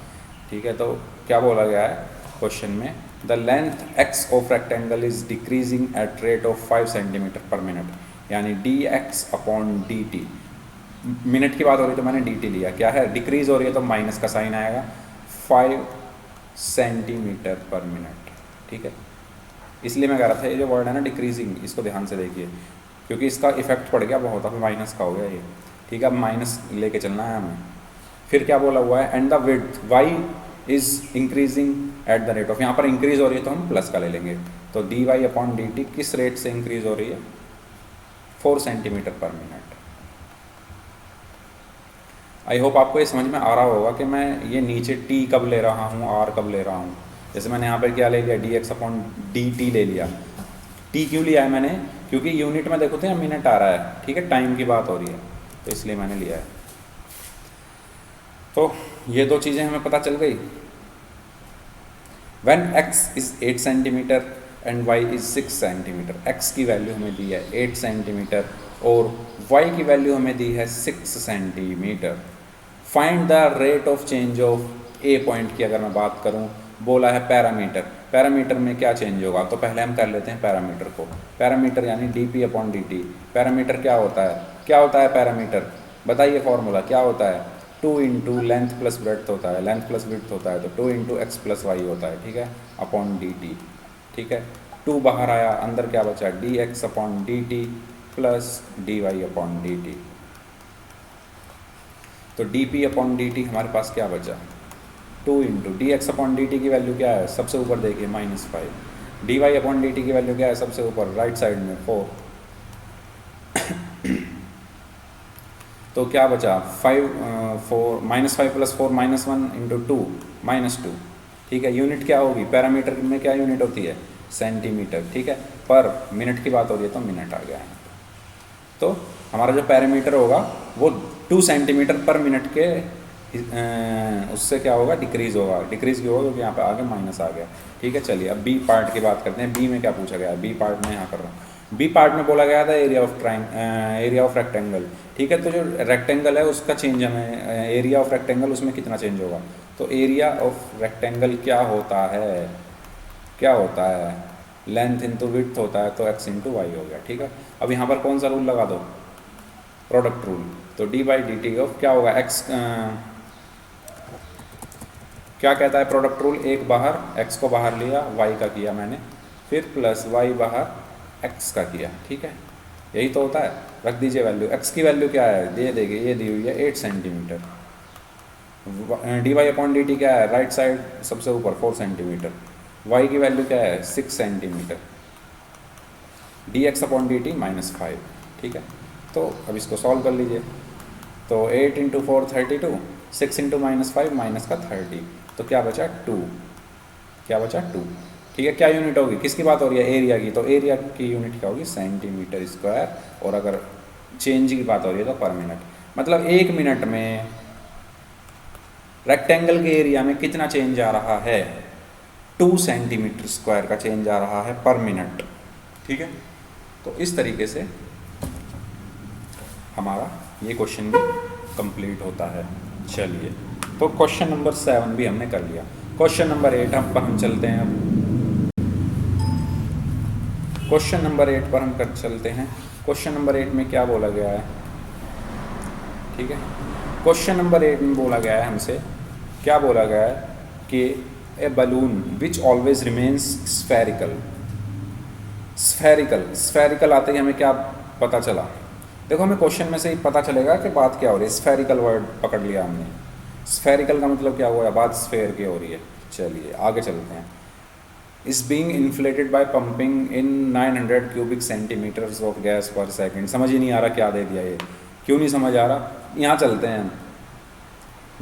[SPEAKER 1] ठीक है, तो क्या बोला गया है क्वेश्चन में? The length x of rectangle is decreasing eight rate of 5 centimetre पर मिनट। यानी dx/dt। मिनट की बात हो रही है तो मैंने dt लिया, क्या है डिक्रीज हो रही है तो माइनस का साइन आएगा, 5 सेंटीमीटर पर मिनट, ठीक है। इसलिए मैं कह रहा था ये जो वर्ड है ना डिक्रीजिंग, इसको ध्यान से देखिए क्योंकि इसका इफेक्ट पड़ गया बहुत, अब माइनस का हो गया ये, ठीक है। अब माइनस लेके चलना है हमें। फिर क्या बोला हुआ है, and the width Y is increasing at the rate of, यहाँ पर इंक्रीज हो रही है तो हम प्लस का ले लेंगे, तो dy/dt किस रेट से इंक्रीज हो रही है, 4 सेंटीमीटर पर मिनट। आई होप आपको ये समझ में आ रहा होगा कि मैं ये नीचे t कब ले रहा हूँ, r कब ले रहा हूँ। जैसे मैंने यहाँ पर क्या ले लिया, dx/dt ले लिया। t क्यों लिया है मैंने, क्योंकि यूनिट में देखो तो यहाँ मिनट आ रहा है, ठीक है, टाइम की बात हो रही है तो इसलिए मैंने लिया है। तो ये दो चीज़ें हमें पता चल गई। When x is 8 centimetre and y is 6 centimetre, x की वैल्यू हमें दी है 8 सेंटीमीटर और y की वैल्यू हमें दी है 6 centimetre. Find the rate of change of A point की अगर मैं बात करूं, बोला है पैरामीटर, पैरामीटर में क्या चेंज होगा, तो पहले हम कर लेते हैं पैरामीटर को। पैरामीटर यानी dp/dt। पैरामीटर क्या होता है, क्या होता है पैरामीटर, बताइए फॉर्मूला क्या होता है, 2 इंटू लेंथ प्लस ब्रेड्थ होता है, लेंथ प्लस विड्थ होता है तो 2 इंटू एक्स प्लस वाई होता है, ठीक है, अपॉन dt, ठीक है। 2 बाहर आया, अंदर क्या बचा, dx/dt प्लस dy/dt। तो dp/dt हमारे पास क्या बचा, 2 इंटू dx/dt की वैल्यू क्या है, सबसे ऊपर देखिए -5, dy/dt की वैल्यू क्या है, सबसे ऊपर राइट साइड में 4, तो क्या बचा, 5 + 4 -1 इंटू 2 -2, ठीक है। यूनिट क्या होगी, पैरामीटर में क्या यूनिट होती है, सेंटीमीटर, ठीक है। पर मिनट की बात हो रही है तो मिनट आ गया है। तो हमारा जो पैरामीटर होगा वो 2 सेंटीमीटर पर मिनट के उससे क्या होगा, डिक्रीज़ होगा। डिक्रीज़ क्यों होगा, क्योंकि यहाँ पे आगे माइनस आ गया, ठीक है। चलिए अब बी पार्ट की बात करते हैं। बी में क्या पूछा गया है, बी पार्ट में यहाँ कर रहा हूँ। बी पार्ट में बोला गया था एरिया ऑफ रेक्टेंगल, ठीक है। तो जो रेक्टेंगल है उसका चेंज हमें, एरिया ऑफ रेक्टेंगल उसमें कितना चेंज होगा, तो एरिया ऑफ रेक्टेंगल क्या होता है, क्या होता है, लेंथ इंटू विड्थ होता है, तो x इंटू वाई हो गया, ठीक है। अब यहाँ पर कौन सा रूल लगा दो, प्रोडक्ट रूल। तो d/dt ऑफ क्या होगा, x क्या कहता है प्रोडक्ट रूल, एक बाहर x को बाहर लिया, y का किया मैंने, फिर प्लस y बाहर x का किया, ठीक है। यही तो होता है, रख दीजिए वैल्यू। x की वैल्यू क्या है, दे देंगे, ये दी हुई है 8 सेंटीमीटर। dy/dt क्या है, राइट साइड सबसे ऊपर 4 सेंटीमीटर। y की वैल्यू क्या है, 6 सेंटीमीटर। dx/dt -5, ठीक है। तो अब इसको सॉल्व कर लीजिए। तो 8 इंटू 4 32, 6 इंटू -5 माइनस का 30, तो क्या बचा 2, क्या बचा 2, ठीक है। क्या यूनिट होगी, किसकी बात हो रही है, एरिया की, तो एरिया की यूनिट क्या होगी, सेंटीमीटर स्क्वायर। और अगर चेंज की बात हो रही है तो पर मिनट, मतलब 1 मिनट में रेक्टेंगल के एरिया में कितना चेंज आ रहा है, 2 सेंटीमीटर स्क्वायर का चेंज आ रहा है पर मिनट, ठीक है। तो इस तरीके से हमारा ये क्वेश्चन भी कंप्लीट होता है। चलिए, तो क्वेश्चन नंबर 7 भी हमने कर लिया। क्वेश्चन नंबर 8 पर हम चलते हैं। अब क्वेश्चन नंबर 8 पर हम कर चलते हैं। क्वेश्चन नंबर 8 में क्या बोला गया है, ठीक है। क्वेश्चन नंबर 8 में बोला गया है हमसे, क्या बोला गया है कि a balloon which always remains spherical. Spherical आते ही हमें क्या पता चला, देखो हमें क्वेश्चन में से ही पता चलेगा कि बात क्या हो रही है। स्फेरिकल वर्ड पकड़ लिया हमने, स्फेरिकल का मतलब क्या हुआ है, बात स्फेयर की हो रही है। चलिए आगे चलते हैं। Is being inflated by pumping in 900 cubic centimetres of gas पर सेकंड। समझ ही नहीं आ रहा क्या दे दिया ये, क्यों नहीं समझ आ रहा, यहाँ चलते हैं।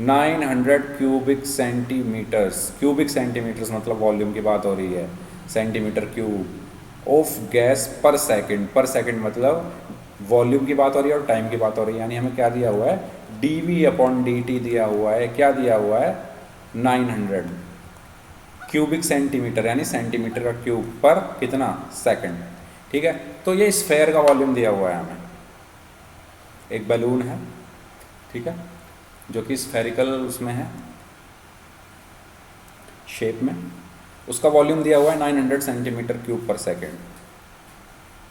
[SPEAKER 1] 900 क्यूबिक सेंटीमीटर्स मतलब वॉल्यूम की बात हो रही है, सेंटीमीटर क्यूब ऑफ गैस पर सेकंड मतलब वॉल्यूम की बात हो रही है और टाइम की बात हो रही है। यानी हमें क्या दिया हुआ है, dv/dt दिया हुआ है, क्या दिया हुआ है, 900 क्यूबिक सेंटीमीटर यानी सेंटीमीटर का क्यूब पर कितना, सेकंड, ठीक है। तो ये स्फेयर का वॉल्यूम दिया हुआ है हमें, एक बैलून है, ठीक है, जो कि स्फेरिकल उसमें है शेप में, उसका वॉल्यूम दिया हुआ है 900 सेंटीमीटर क्यूब पर सेकंड।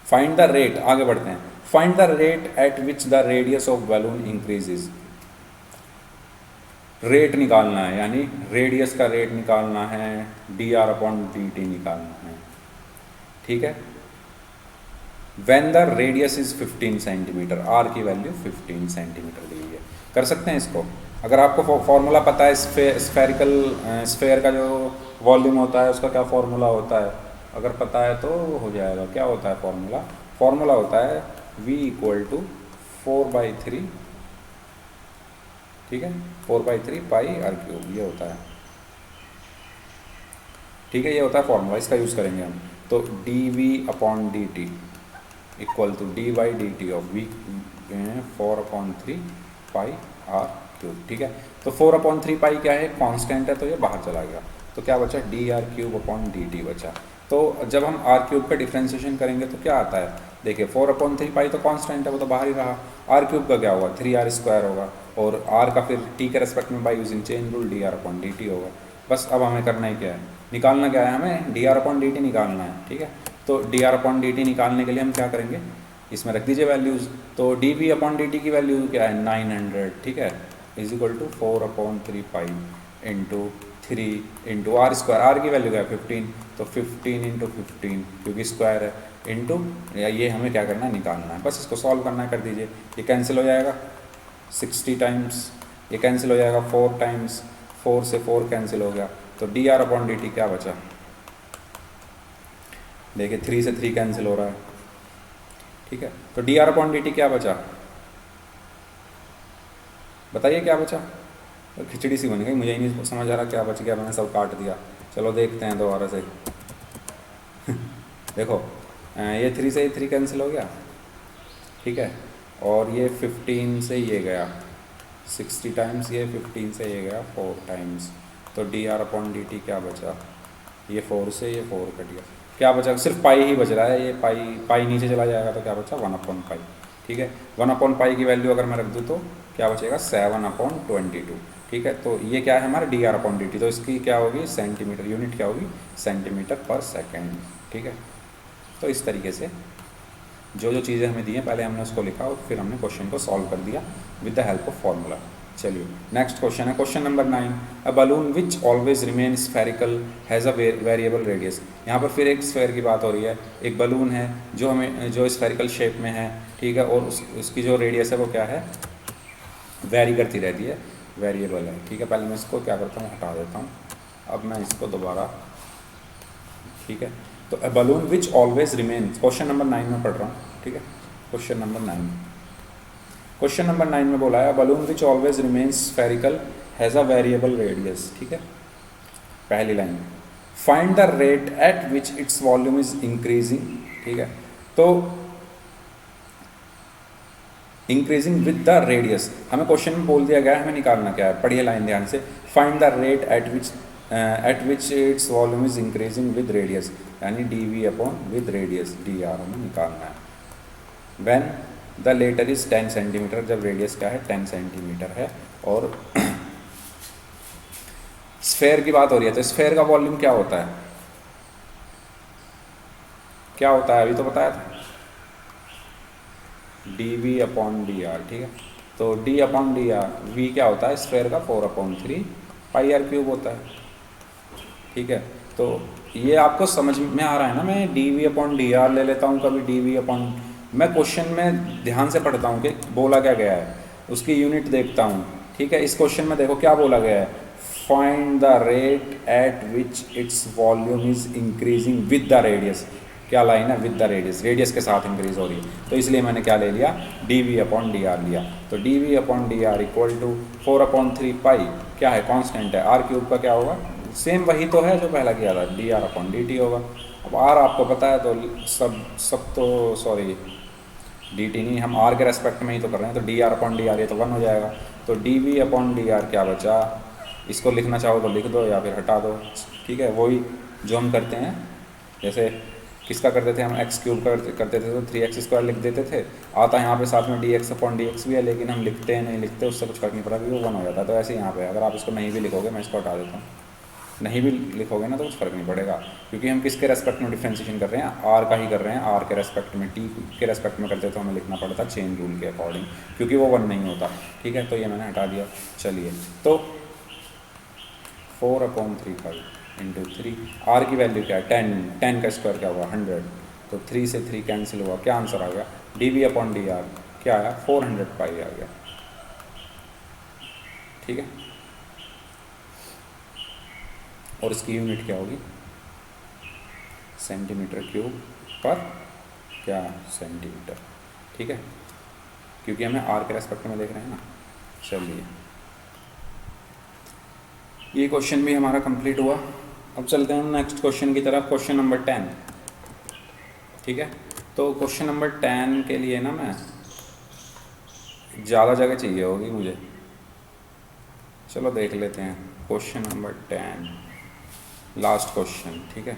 [SPEAKER 1] फाइंड द रेट, आगे बढ़ते हैं, find the rate at which the radius of balloon increases. Rate निकालना है, यानी रेडियस का रेट निकालना है, D R upon D T निकालना है, ठीक है। When the radius is 15 centimetre, R की वैल्यू 15 सेंटीमीटर दी हुई है। कर सकते हैं इसको, अगर आपको फॉर्मूला पता है स्फेरिकल स्फेयर का जो वॉल्यूम होता है उसका क्या फॉर्मूला होता है, अगर पता है तो हो जाएगा। क्या होता है फॉर्मूला? फॉर्मूला होता है v इक्वल टू 4/3, ठीक है, 4/3 पाई आर क्यूब, ये होता है, ठीक है, ये होता है फॉर्मूला, इसका यूज़ करेंगे हम। तो D we upon D T equal to D by D T of V 4/3 pi R cube, ठीक है। तो 4/3 पाई क्या है, कांस्टेंट है, तो ये बाहर चला गया, तो क्या बचा, D are cube upon D T बचा। तो जब हम आर क्यूब का डिफ्रेंसिएशन करेंगे तो क्या आता है, देखिए 4/3 पाई तो कांस्टेंट है, वो तो बाहर ही रहा। आर क्यूब का क्या होगा, 3r² होगा, और आर का फिर टी के रेस्पेक्ट में by using chain rule D are upon D T होगा। बस अब हमें करना ही क्या है, निकालना क्या है, हमें D R upon D T निकालना है, ठीक है। तो D are upon D T निकालने के लिए हम क्या करेंगे, इसमें रख दीजिए वैल्यूज़। तो D we upon D T की वैल्यू क्या है, 900, ठीक है, is equal to 4/3 pi into 3 into R square, R की वैल्यू क्या है 15, तो 15 इंटू 15 क्योंकि स्क्वायर है, इंटू ये हमें क्या करना है, निकालना है। बस इसको सॉल्व करना है, कर दीजिए, ये कैंसिल हो जाएगा 60 टाइम्स, ये कैंसिल हो जाएगा 4 टाइम्स, 4 से 4 कैंसिल हो गया, तो D are upon D T क्या बचा, देखिए 3 से 3 कैंसिल हो रहा है, ठीक है। तो D are upon D T क्या बचा, बताइए क्या बचा। तो खिचड़ी सी बन गई, मुझे ही नहीं समझ आ रहा क्या बच गया, मैंने सब काट दिया। चलो देखते हैं दोबारा से देखो ये 3 से 3 कैंसिल हो गया, ठीक है, और ये 15 से ये गया 60 टाइम्स, ये 15 से ये गया 4 टाइम्स, तो D are upon D T क्या बचा, ये 4 से ये 4 कट गया, क्या बचा, सिर्फ पाई ही बच रहा है, ये पाई नीचे चला जाएगा, तो क्या बचा 1/पाई, ठीक है। 1/पाई की वैल्यू अगर मैं रख दूँ तो क्या बचेगा 7/22, ठीक है। तो ये क्या है हमारा D R upon D T, तो इसकी क्या होगी सेंटीमीटर, यूनिट क्या होगी सेंटीमीटर पर सेकेंड, ठीक है। तो इस तरीके से जो जो चीज़ें हमें दी हैं पहले हमने उसको लिखा और फिर हमने क्वेश्चन को सॉल्व कर दिया with the help of formula. चलिए नेक्स्ट क्वेश्चन है, question number 9, a balloon which always remain spherical has a variable radius. यहाँ पर फिर एक स्फेयर की बात हो रही है, एक बलून है जो स्फेरिकल शेप में है, ठीक है, और उसकी जो रेडियस है वो क्या है, वेरी करती रहती है, वेरिएबल है, ठीक है। पहले मैं इसको क्या करता हूँ, हटा देता हूँ, अब मैं इसको दोबारा, ठीक है। तो a balloon which always remain, question number 9 में पढ़ रहा हूँ, ठीक है, क्वेश्चन नंबर 9, क्वेश्चन नंबर 9 में बोला है balloon which always remains spherical has a variable radius, ठीक है। पहली line, find the rate at which its volume is increasing, ठीक है। तो इंक्रीजिंग विद द रेडियस, हमें क्वेश्चन में बोल दिया गया है, हमें निकालना क्या है, पढ़िए लाइन ध्यान से, find the rate at which its volume is increasing with radius, यानी D we upon with radius, D R हमें निकालना है। When the latter is 10 centimetre, जब रेडियस क्या है 10 सेंटीमीटर है, और स्फेयर की बात हो रही है, तो स्फेयर का वॉल्यूम क्या होता है, क्या होता है, अभी तो बताया था, D we upon D R, ठीक है। तो D upon D R, V क्या होता है स्फेयर का 4/3 पाई आर क्यूब होता है, ठीक है। तो ये आपको समझ में आ रहा है ना, मैं D we upon D R ले लेता हूँ, कभी डी वी अपॉन, मैं क्वेश्चन में ध्यान से पढ़ता हूँ कि बोला क्या गया है, उसकी यूनिट देखता हूँ, ठीक है। इस क्वेश्चन में देखो क्या बोला गया है, find the rate at which its volume is increasing with the radius, क्या लाइन है, विद द रेडियस, रेडियस के साथ इंक्रीज हो रही है, तो इसलिए मैंने क्या ले लिया, D we upon D R लिया। तो D we upon D R equal to 4/3 pi, क्या है कांस्टेंट है, आर क्यूब का क्या होगा, सेम वही तो है जो पहला किया था, D R upon D T होगा। अब आर आपको पता है, तो सब तो सॉरी डी टी नहीं, हम आर के रेस्पेक्ट में ही तो कर रहे हैं, तो D are upon D R ये तो 1 हो जाएगा। तो D we upon D R क्या बचा, इसको लिखना चाहो तो लिख दो या फिर हटा दो, ठीक है। वही जो हम करते हैं, जैसे किसका करते थे हम, एक्स क्यूब करते थे तो 3x² लिख देते थे, आता है यहाँ पे साथ में D X upon d x भी है, लेकिन हम लिखते हैं नहीं लिखते, उससे कुछ फर्क नहीं पड़ा क्योंकि वो 1 हो जाता है। तो ऐसे यहाँ पे अगर आप इसको नहीं भी लिखोगे, मैं इसको हटा देता हूँ, नहीं भी लिखोगे ना तो कुछ फ़र्क नहीं पड़ेगा, क्योंकि हम किसके रेस्पेक्ट में डिफ्रेंशिएशन कर रहे हैं, आर का ही कर रहे हैं। आर के रेस्पेक्ट में, टी के रेस्पेक्ट में करते तो हमें लिखना पड़ता चेन रूल के अकॉर्डिंग, क्योंकि वो 1 नहीं होता। ठीक है, तो ये मैंने हटा दिया। चलिए, तो 4/35 इंटू 3, आर की वैल्यू क्या है 10, 10 का स्क्वायर क्या हुआ 100, तो 3 से 3 कैंसिल हुआ, क्या आंसर आ गया dV/dr क्या आया 400 पाई आ गया। ठीक है, और इसकी यूनिट क्या होगी सेंटीमीटर क्यूब पर क्या सेंटीमीटर। ठीक है, क्योंकि हमें आर के रेस्पेक्ट में देख रहे हैं ना। चलिए, ये क्वेश्चन भी हमारा कंप्लीट हुआ। अब चलते हैं नेक्स्ट क्वेश्चन की तरफ, क्वेश्चन नंबर 10। ठीक है, तो क्वेश्चन नंबर 10 के लिए ना मैं ज़्यादा जगह चाहिए होगी मुझे, चलो देख लेते हैं। Question number 10, last question. ठीक है,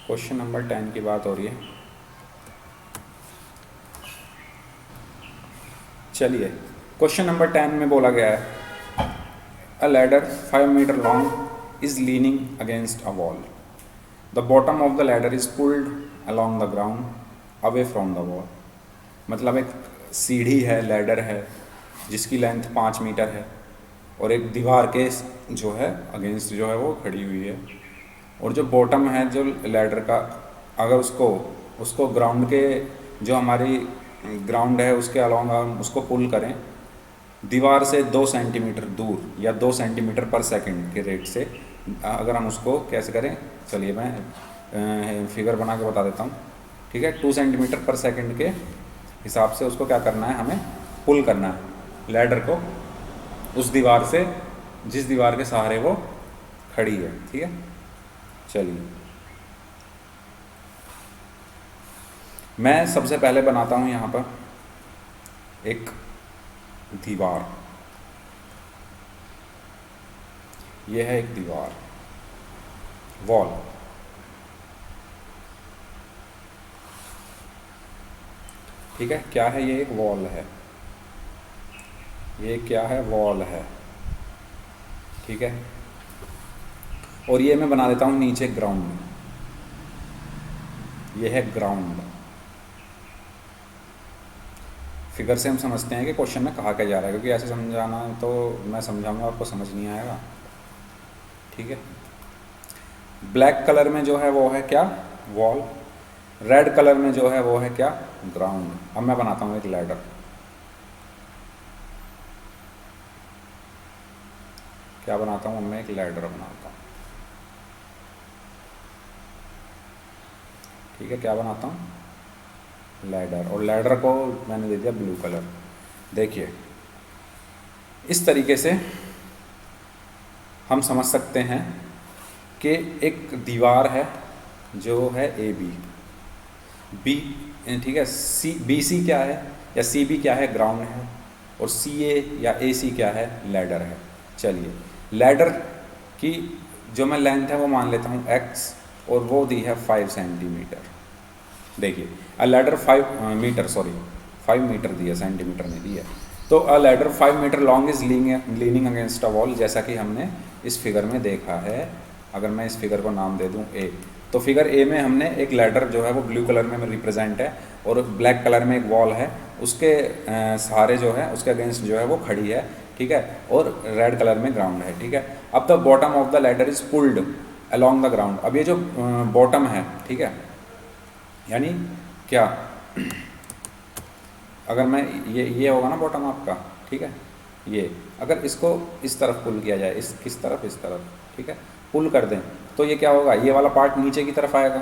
[SPEAKER 1] क्वेश्चन नंबर 10 की बात हो रही है। चलिए, क्वेश्चन नंबर 10 में बोला गया है a ladder 5 metre long is leaning against a wall, the bottom of the ladder is pulled along the ground away from the wall. मतलब एक सीढ़ी है, लैडर है, जिसकी लेंथ 5 मीटर है और एक दीवार के जो है अगेंस्ट जो है वो खड़ी हुई है, और जो बॉटम है जो लैडर का, अगर उसको ग्राउंड के, जो हमारी ग्राउंड है उसके अलॉन्ग हम उसको पुल करें दीवार से 2 सेंटीमीटर दूर या 2 सेंटीमीटर पर सेकंड के रेट से, अगर हम उसको कैसे करें, चलिए मैं फिगर बना के बता देता हूँ। ठीक है, 2 सेंटीमीटर पर सेकंड के हिसाब से उसको क्या करना है, हमें पुल करना है लैडर को उस दीवार से जिस दीवार के सहारे वो खड़ी है। ठीक है, चलिए मैं सबसे पहले बनाता हूँ यहाँ पर एक दीवार। ये है एक दीवार, वॉल। ठीक है, क्या है ये, एक वॉल है। ये क्या है, वॉल है। ठीक है, और ये मैं बना देता हूँ नीचे ग्राउंड। ये है ग्राउंड। फिगर से हम समझते हैं कि क्वेश्चन में कहा क्या जा रहा है, क्योंकि ऐसे समझाना तो मैं समझाऊंगा आपको समझ नहीं आएगा। ठीक है, ब्लैक कलर में जो है वो है क्या, वॉल। रेड कलर में जो है वो है क्या, ग्राउंड। अब मैं बनाता हूँ एक लैडर। क्या बनाता हूँ, मैं एक लैडर बनाता हूँ। ठीक है, क्या बनाता हूँ, लैडर, और लैडर को मैंने दे दिया ब्लू कलर। देखिए, इस तरीके से हम समझ सकते हैं कि एक दीवार है जो है ए बी, ठीक है, सी बी सी क्या है या सी बी क्या है, ग्राउंड है, और सी ए या ए सी क्या है, लैडर है। चलिए, लैडर की जो मैं लेंथ है वो मान लेता हूँ x, और वो दी है 5 सेंटीमीटर। देखिए, अ लैडर 5 मीटर दी है, सेंटीमीटर में दी है। तो a ladder 5 metre long is leaning against a wall, जैसा कि हमने इस फिगर में देखा है। अगर मैं इस फिगर को नाम दे दूं ए, तो फिगर ए में हमने एक लैडर जो है वो ब्लू कलर में रिप्रेजेंट है, और ब्लैक कलर में एक वॉल है, उसके सहारे जो है उसके अगेंस्ट जो है वो खड़ी है। ठीक है, और रेड कलर में ग्राउंड है। ठीक है, अब the bottom of the ladder is pulled along the ground. अब ये जो बॉटम है, ठीक है, यानी क्या, अगर मैं ये होगा ना बॉटम आपका, ठीक है, ये अगर इसको इस तरफ पुल किया जाए, इस किस तरफ, इस तरफ, ठीक है, पुल कर दें, तो ये क्या होगा, ये वाला पार्ट नीचे की तरफ आएगा।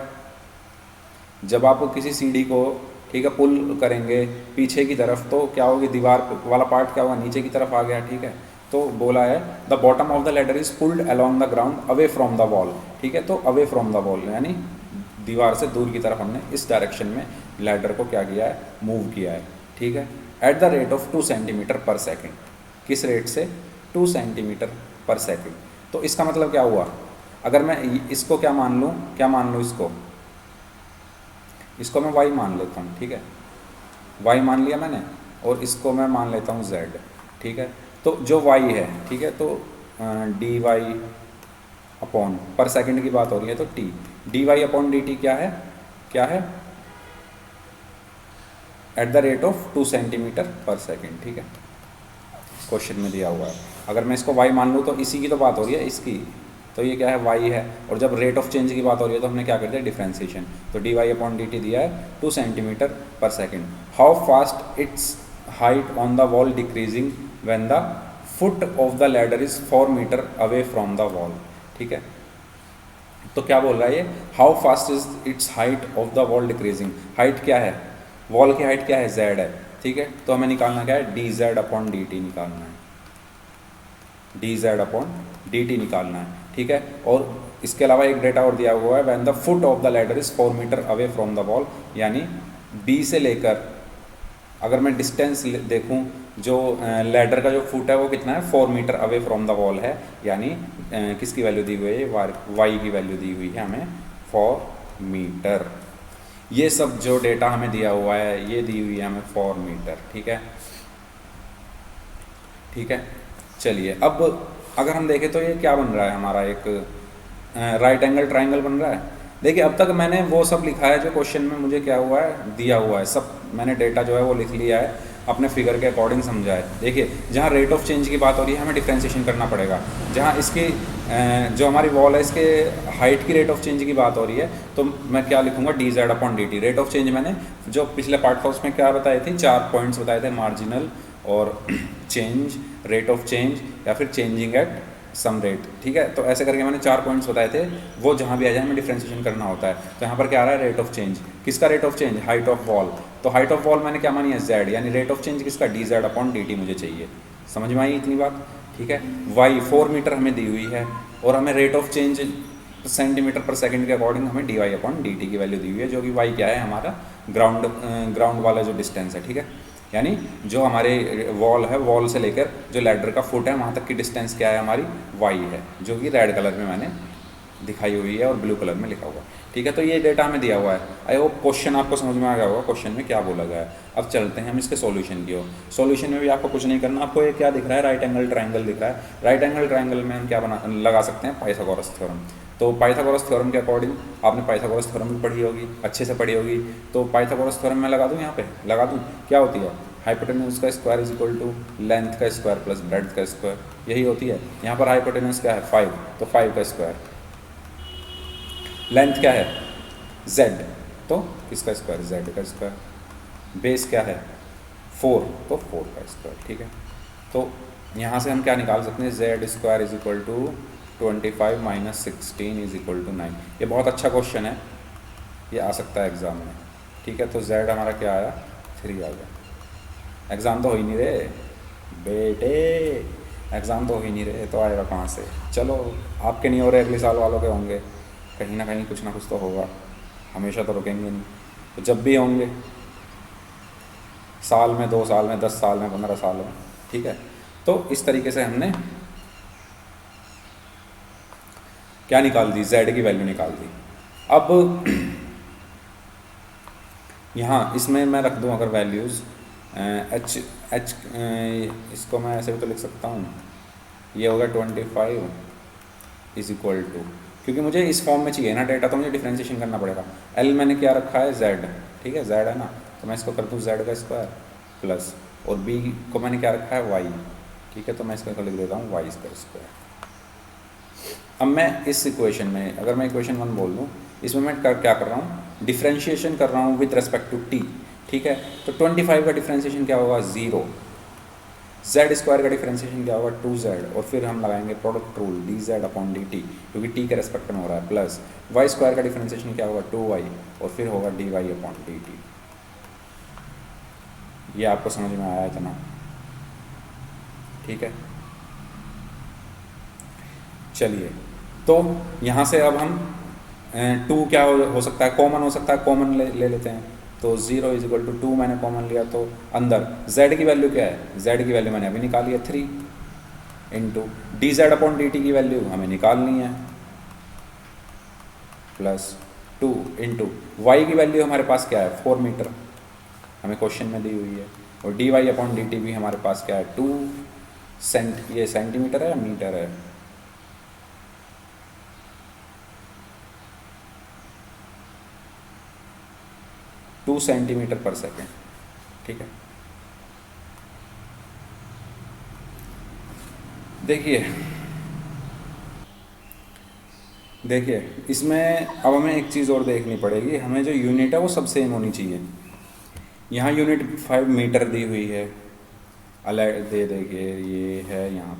[SPEAKER 1] जब आप किसी सीढ़ी को, ठीक है, पुल करेंगे पीछे की तरफ, तो क्या होगी, दीवार वाला पार्ट क्या होगा, नीचे की तरफ आ गया। ठीक है, तो बोला है the bottom of the ladder is pulled along the ground away from the wall. ठीक है, तो अवे फ्रॉम द वॉल यानी दीवार से दूर की तरफ हमने इस डायरेक्शन में लैडर को क्या किया है, मूव किया है। ठीक है, at the rate of 2 centimetre पर सेकेंड। किस रेट से, 2 सेंटीमीटर पर सेकेंड। तो इसका मतलब क्या हुआ, अगर मैं इसको क्या मान लूँ, इसको मैं y मान लेता हूँ। ठीक है, y मान लिया मैंने, और इसको मैं मान लेता हूँ z। ठीक है, तो जो y है, ठीक है, तो डी वाई अपॉन, पर सेकंड की बात हो रही है तो T, D Y upon D T क्या है, क्या है, at the rate of 2 centimetre पर सेकंड, ठीक है, क्वेश्चन में दिया हुआ है। अगर मैं इसको y मान लूँ तो इसी की तो बात हो रही है, इसकी, तो ये क्या है y है, और जब रेट ऑफ चेंज की बात हो रही है तो हमने क्या कर दिया, डिफ्रेंसिएशन, तो D Y upon D t दिया है 2 सेंटीमीटर पर second. How fast its height on the wall decreasing when the foot of the ladder is 4 metre away from the wall, ठीक है। तो क्या बोल रहा है ये, how fast is its height of the wall decreasing, height क्या है, वॉल की हाइट क्या है, z है, ठीक है, तो हमें निकालना क्या है, D z upon D T निकालना है, D z upon D T निकालना है, ठीक है। और इसके अलावा एक डेटा और दिया हुआ है, when the foot of the ladder is 4 metre away from the wall, यानी बी से लेकर अगर मैं डिस्टेंस देखूं, जो लैडर का जो फुट है वो कितना है, 4 metre away from the wall है, यानी किसकी वैल्यू दी हुई है, वाई की वैल्यू दी हुई है हमें 4 मीटर। ये सब जो डेटा हमें दिया हुआ है ये दी हुई है हमें 4 मीटर, ठीक है, ठीक है। चलिए अब अगर हम देखें तो ये क्या बन रहा है हमारा, एक राइट एंगल ट्राइंगल बन रहा है। देखिए अब तक मैंने वो सब लिखा है जो क्वेश्चन में मुझे क्या हुआ है, दिया हुआ है, सब मैंने डेटा जो है वो लिख लिया है, अपने फिगर के अकॉर्डिंग समझा है। देखिए जहाँ रेट ऑफ चेंज की बात हो रही है हमें डिफ्रेंशिएशन करना पड़ेगा, जहाँ इसकी जो हमारी वॉल है इसके हाइट की रेट ऑफ चेंज की बात हो रही है तो मैं क्या लिखूंगा, D z upon D T. Rate of change मैंने जो पिछले पार्ट था उसमें क्या बताए थे, 4 पॉइंट्स बताए थे, मार्जिनल और चेंज, रेट ऑफ चेंज, या फिर चेंजिंग एट सम रेट, ठीक है। तो ऐसे करके मैंने 4 पॉइंट्स बताए थे, वो जहाँ भी आ जाए हमें डिफ्रेंशिएशन करना होता है। तो यहाँ पर क्या आ रहा है, रेट ऑफ चेंज, किसका rate of change, height of wall, तो हाइट ऑफ वॉल मैंने क्या मानी है, जेड, यानी रेट ऑफ चेंज किसका, D z upon D T मुझे चाहिए। समझ में आई इतनी बात, ठीक है। वाई 4 मीटर हमें दी हुई है और हमें रेट ऑफ चेंज सेंटीमीटर पर सेकंड के अकॉर्डिंग हमें d Y upon D T की वैल्यू दी हुई है, जो कि वाई क्या है, हमारा ग्राउंड वाला जो डिस्टेंस है, ठीक है, यानी जो हमारे वॉल है, वॉल से लेकर जो लैडर का फुट है वहाँ तक की डिस्टेंस क्या है हमारी, वाई है, जो कि रेड कलर में मैंने दिखाई हुई है और ब्लू कलर में लिखा हुआ है, ठीक है। तो ये डेटा हमें दिया हुआ है। आई होप क्वेश्चन आपको समझ में आ गया होगा, क्वेश्चन में क्या बोला गया है। अब चलते हैं हम इसके सॉल्यूशन की ओर। सॉल्यूशन में भी आपको कुछ नहीं करना, आपको ये क्या दिख रहा है, राइट एंगल ट्रायंगल दिख रहा है। राइट एंगल ट्रायंगल में हम क्या लगा सकते हैं, पाइथागोरस थ्योरम। तो पाइथागोरस थ्योरम के अकॉर्डिंग आपने पाइथागोरस थ्योरम भी पढ़ी होगी, अच्छे से पढ़ी होगी, तो पाइथागोरस थ्योरम मैं लगा दूँ, यहाँ पे लगा दूँ, क्या होती है, हाइपोटेन्यूज का square is equal to length का स्क्वायर प्लस ब्रेड्थ का स्क्वायर, यही होती है। यहाँ पर हाइपोटेन्यूज क्या है, 5, तो 5 का स्क्वायर, लेंथ क्या है, z, तो किसका स्क्वायर, z का स्क्वायर, बेस क्या है 4, तो 4 का स्क्वायर, ठीक है। तो यहाँ से हम क्या निकाल सकते हैं, z square is equal to 25 minus 16 is equal to 9। ये बहुत अच्छा क्वेश्चन है, ये आ सकता है एग्ज़ाम में, ठीक है। तो z हमारा क्या आया, 3 आ गया। एग्ज़ाम तो हो ही नहीं रहे बेटे, एग्ज़ाम तो हो ही नहीं रहे, तो आएगा कहाँ से। चलो आपके नहीं हो रहे, अगले साल वालों के होंगे, कहीं ना कहीं कुछ ना कुछ तो होगा, हमेशा तो रुकेंगे नहीं। तो जब भी होंगे, साल में, 2 साल में, 10 साल में, 15 साल में, ठीक है। तो इस तरीके से हमने क्या निकाल दी, z की वैल्यू निकाल दी। अब यहाँ इसमें मैं रख दूँ अगर वैल्यूज़ h इसको मैं ऐसे भी तो लिख सकता हूँ, ये होगा 25 इज इक्वल टू, क्योंकि मुझे इस फॉर्म में चाहिए ना डेटा, तो मुझे डिफ्रेंशिएशन करना पड़ेगा। l मैंने क्या रखा है, z, ठीक है, z है ना, तो मैं इसको कर दूँ z का स्क्वायर प्लस, और b को मैंने क्या रखा है, y, ठीक है, तो मैं इसको लिख देता हूँ y का स्क्वायर। अब मैं इस इक्वेशन में, अगर मैं इक्वेशन 1 बोल दूँ, इसमें मैं क्या कर रहा हूँ, डिफ्रेंशिएशन कर रहा हूँ विद रेस्पेक्ट टू t, ठीक है। तो 25 का डिफ्रेंशिएशन क्या होगा, 0, z स्क्वायर का डिफ्रेंशिएशन क्या होगा, 2z, और फिर हम लगाएंगे product rule, d z upon D t, क्योंकि t के रेस्पेक्ट में हो रहा है, प्लस y स्क्वायर का डिफ्रेंशिएशन क्या होगा, 2y, और फिर होगा d Y upon D t. ये आपको समझ में आया इतना, ठीक है। चलिए, तो यहाँ से अब हम 2 क्या हो सकता है, कॉमन हो सकता है, कॉमन ले लेते हैं। तो 0 इज इक्वल टू 2 मैंने कॉमन लिया, तो अंदर z की वैल्यू क्या है, z की वैल्यू मैंने अभी निकाली है 3, into D z upon D T की वैल्यू हमें निकालनी है, प्लस 2 इंटू वाई की वैल्यू हमारे पास क्या है, 4 मीटर हमें क्वेश्चन में दी हुई है, और d Y upon D t भी हमारे पास क्या है, 2 ये सेंटीमीटर है या मीटर है, 2 सेंटीमीटर पर सेकेंड। ठीक है, देखिए इसमें अब हमें एक चीज़ और देखनी पड़ेगी, हमें जो यूनिट है वो सब सेम होनी चाहिए। यहाँ यूनिट 5 मीटर दी हुई है, अलग दे देखिए ये है यहाँ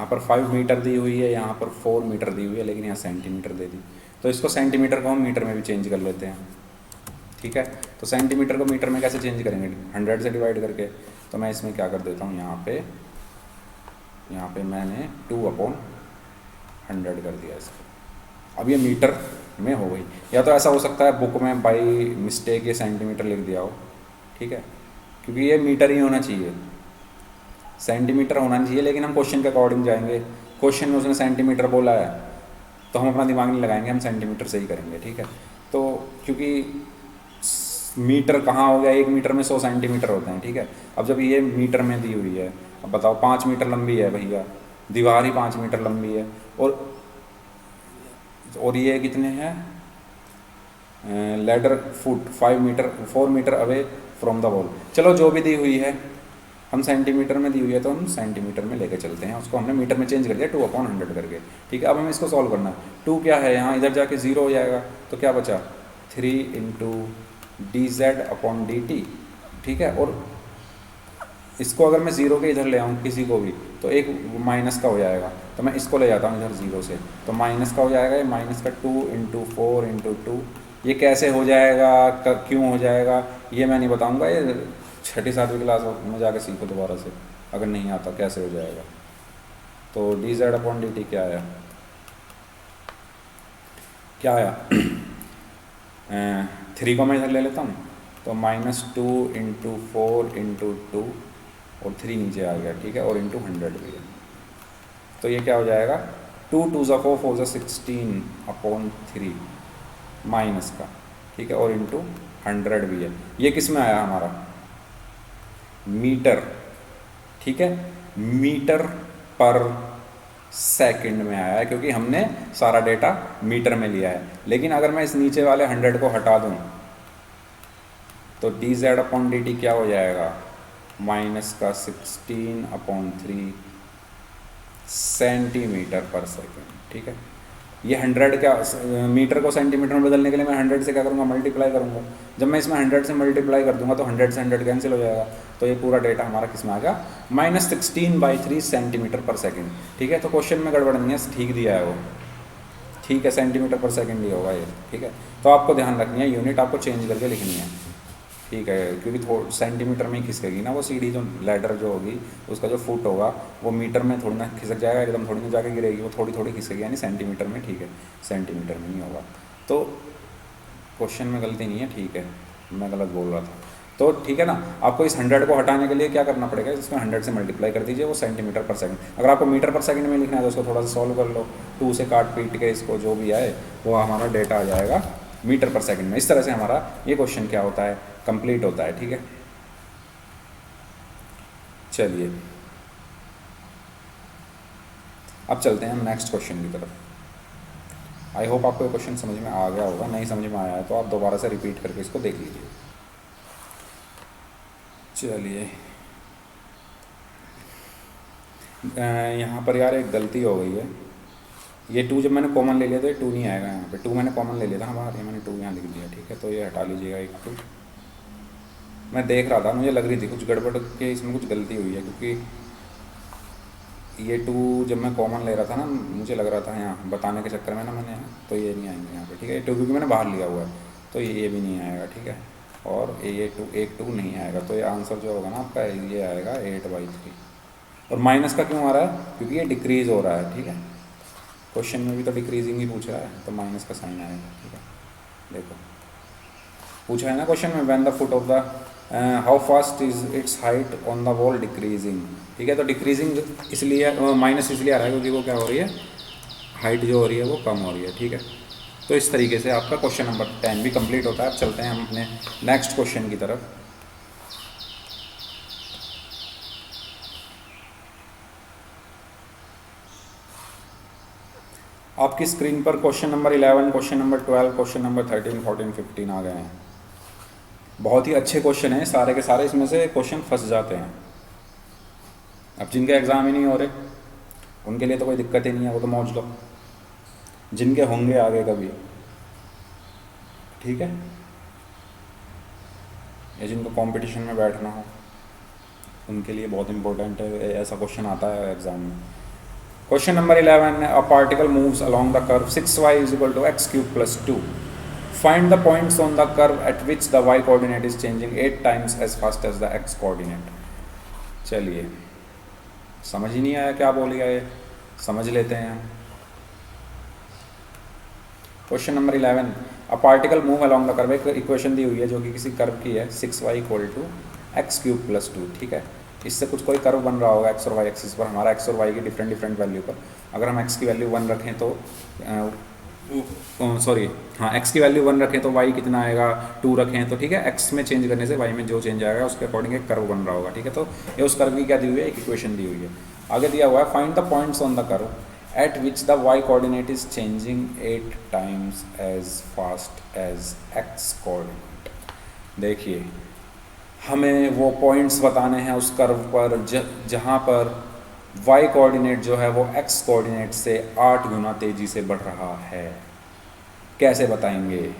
[SPEAKER 1] पर 5 मीटर दी हुई है, यहाँ पर 4 मीटर दी हुई है, लेकिन यहाँ सेंटीमीटर दे दी। तो इसको सेंटीमीटर को हम मीटर में भी चेंज कर लेते हैं। ठीक है, तो सेंटीमीटर को मीटर में कैसे चेंज करेंगे? 100 से डिवाइड करके। तो मैं इसमें क्या कर देता हूँ, यहाँ पे मैंने 2/100 कर दिया इसको। अब ये मीटर में हो गई, या तो ऐसा हो सकता है बुक में बाई मिस्टेक ये सेंटीमीटर लिख दिया हो। ठीक है, क्योंकि ये मीटर ही होना चाहिए, सेंटीमीटर होना नहीं चाहिए, लेकिन हम क्वेश्चन के अकॉर्डिंग जाएंगे। क्वेश्चन में उसने सेंटीमीटर बोला है तो हम अपना दिमाग नहीं लगाएंगे, हम सेंटीमीटर से ही करेंगे। ठीक है, तो क्योंकि मीटर कहाँ हो गया, 1 मीटर में 100 सेंटीमीटर होते हैं। ठीक है, अब जब ये मीटर में दी हुई है, अब बताओ 5 मीटर लंबी है भैया, दीवार ही 5 मीटर लंबी है, और ये कितने हैं, ladder foot 4 metre away from the wall. चलो जो भी दी हुई है, हम सेंटीमीटर में दी हुई है तो हम सेंटीमीटर में लेके चलते हैं, उसको हमने मीटर में चेंज कर दिया 2/100 करके। ठीक है, अब हमें इसको सॉल्व करना है। 2 क्या है, यहाँ इधर जाके 0 हो जाएगा, तो क्या बचा 3 × dz/dt। ठीक है, और इसको अगर मैं 0 के इधर ले आऊँ किसी को भी, तो एक माइनस का हो जाएगा, तो मैं इसको ले जाता हूँ इधर 0 से, तो माइनस का हो जाएगा, ये माइनस का 2 × 4 × 2। ये कैसे हो जाएगा, क्यों हो जाएगा, ये मैं नहीं बताऊँगा, ये 6ठी-7वीं क्लास में जाके सीखो दोबारा से, अगर नहीं आता कैसे हो जाएगा। तो dz/dt क्या आया 3 को मैं इधर ले लेता हूँ, तो -2 × 4 × 2 और 3 नीचे आ गया। ठीक है, और × 100 भी है, तो ये क्या हो जाएगा 2 × 2 = 4 4 = 16/3 माइनस का। ठीक है, और × 100 भी है। ये किस में आया हमारा, मीटर। ठीक है, मीटर पर सेकंड में आया है, क्योंकि हमने सारा डेटा मीटर में लिया है। लेकिन अगर मैं इस नीचे वाले 100 को हटा दूं, तो dz/dt क्या हो जाएगा, -16/3 सेंटीमीटर पर सेकंड। ठीक है, ये 100 क्या, मीटर को सेंटीमीटर में बदलने के लिए मैं 100 से क्या करूँगा, मल्टीप्लाई करूँगा। जब मैं इसमें 100 से मल्टीप्लाई कर दूंगा तो 100 से 100 कैंसिल हो जाएगा, तो ये पूरा डेटा हमारा किस में आ गया, -16/3 सेंटीमीटर पर सेकंड। ठीक है, तो क्वेश्चन में गड़बड़ नहीं है, ठीक दिया है वो। ठीक है, सेंटीमीटर पर सेकंड ही होगा ये। ठीक है, तो आपको ध्यान रखनी है, यूनिट आपको चेंज करके लिखनी है। ठीक है, क्योंकि सेंटीमीटर में ही खिसकेगी ना वो सीढ़ी, जो लैडर जो होगी उसका जो फुट होगा वो मीटर में थोड़ी ना खिसक जाएगा, एकदम थोड़ी ना जाके गिरेगी, वो थोड़ी थोड़ी खिसकेगी, यानी सेंटीमीटर में। ठीक है, सेंटीमीटर में नहीं होगा, तो क्वेश्चन में गलती नहीं है। ठीक है, मैं गलत बोल रहा था। तो ठीक है ना, आपको इस 100 को हटाने के लिए क्या करना पड़ेगा, इसमें 100 से मल्टीप्लाई कर दीजिए, वो सेंटीमीटर पर सेकंड। अगर आपको मीटर पर सेकंड में लिखना है तो उसको थोड़ा सा सॉल्व कर लो, 2 से काट पीट के इसको, जो भी आए वो हमारा डेटा आ जाएगा मीटर पर सेकंड में। इस तरह से हमारा ये क्वेश्चन क्या होता है, कंप्लीट होता है। ठीक है, चलिए अब चलते हैं हम नेक्स्ट क्वेश्चन की तरफ। आई होप आपको ये क्वेश्चन समझ में आ गया होगा, नहीं समझ में आया है तो आप दोबारा से रिपीट करके इसको देख लीजिए। चलिए यहाँ पर यार एक गलती हो गई है, ये 2 जब मैंने कॉमन ले लिया तो ये 2 नहीं आएगा यहाँ पे, 2 मैंने कॉमन ले लिया था, हाँ बाहर मैंने 2 यहाँ लिख दिया। ठीक है, तो ये हटा लीजिएगा एक 2। मैं देख रहा था, मुझे लग रही थी कुछ गड़बड़ के, इसमें कुछ गलती हुई है, क्योंकि ये 2 जब मैं कॉमन ले रहा था ना, मुझे लग रहा था यहाँ बताने के चक्कर में ना मैंने, तो ये नहीं आएंगे यहाँ पे। ठीक है, 2 क्योंकि मैंने बाहर लिया हुआ है, तो ये भी नहीं आएगा। ठीक है, और ये 2 एक 2 नहीं आएगा, तो ये आंसर जो होगा ना आपका, ये आएगा 8/3। और माइनस का क्यों आ रहा है, क्योंकि ये डिक्रीज़ हो रहा है। ठीक है, क्वेश्चन में भी तो डिक्रीजिंग ही पूछ रहा है, तो माइनस का साइन आएगा। ठीक है, देखो पूछा है ना क्वेश्चन में, when the foot of the how fast is its height on the wall decreasing. ठीक है, तो डिक्रीजिंग इसलिए माइनस इसलिए आ रहा है क्योंकि वो क्या हो रही है, हाइट जो हो रही है वो कम हो रही है। ठीक है, तो इस तरीके से आपका क्वेश्चन नंबर 10 भी कंप्लीट होता है। अब चलते हैं हम अपने नेक्स्ट क्वेश्चन की तरफ। आपकी स्क्रीन पर question number 11, question number 12, question number 13, 14, 15 आ गए हैं। बहुत ही अच्छे क्वेश्चन हैं सारे के सारे, इसमें से क्वेश्चन फंस जाते हैं। अब जिनके एग्ज़ाम ही नहीं हो रहे उनके लिए तो कोई दिक्कत ही नहीं है, वो तो मौज लो। जिनके होंगे आगे कभी, ठीक है, या जिनको कंपटीशन में बैठना हो उनके लिए बहुत इंपॉर्टेंट है, ऐसा क्वेश्चन आता है एग्जाम में। Question number 11, a particle moves along the curve 6y = x³ + 2। Find the points on the curve at which the y coordinate is changing 8 times as fast as the x coordinate. चलिए, समझ ही नहीं आया क्या बोल गया ये, समझ लेते हैं हम। Question number 11, a particle move along the curve, एक इक्वेशन दी हुई है जो कि किसी कर्व की है, 6y = x³ + 2, ठीक है। इससे कुछ कोई कर्व बन रहा होगा x और y एक्सिस पर, हमारा x और y की डिफरेंट वैल्यू पर। अगर हम x की वैल्यू 1 रखें तो सॉरी हाँ, x की वैल्यू 1 रखें तो y कितना आएगा, 2 रखें तो, ठीक है, x में चेंज करने से y में जो चेंज आएगा उसके अकॉर्डिंग एक कर्व बन रहा होगा, ठीक है। तो ये उस कर्व की क्या दी हुई है, एक इक्वेशन दी हुई है। आगे दिया हुआ है, find the points on the curve at which the y coordinate is changing 8 times as fast as x coordinate। देखिए, हमें वो पॉइंट्स बताने हैं उस कर्व पर जहाँ पर y कोऑर्डिनेट जो है वो x कोऑर्डिनेट से 8 गुना तेजी से बढ़ रहा है। कैसे बताएंगे?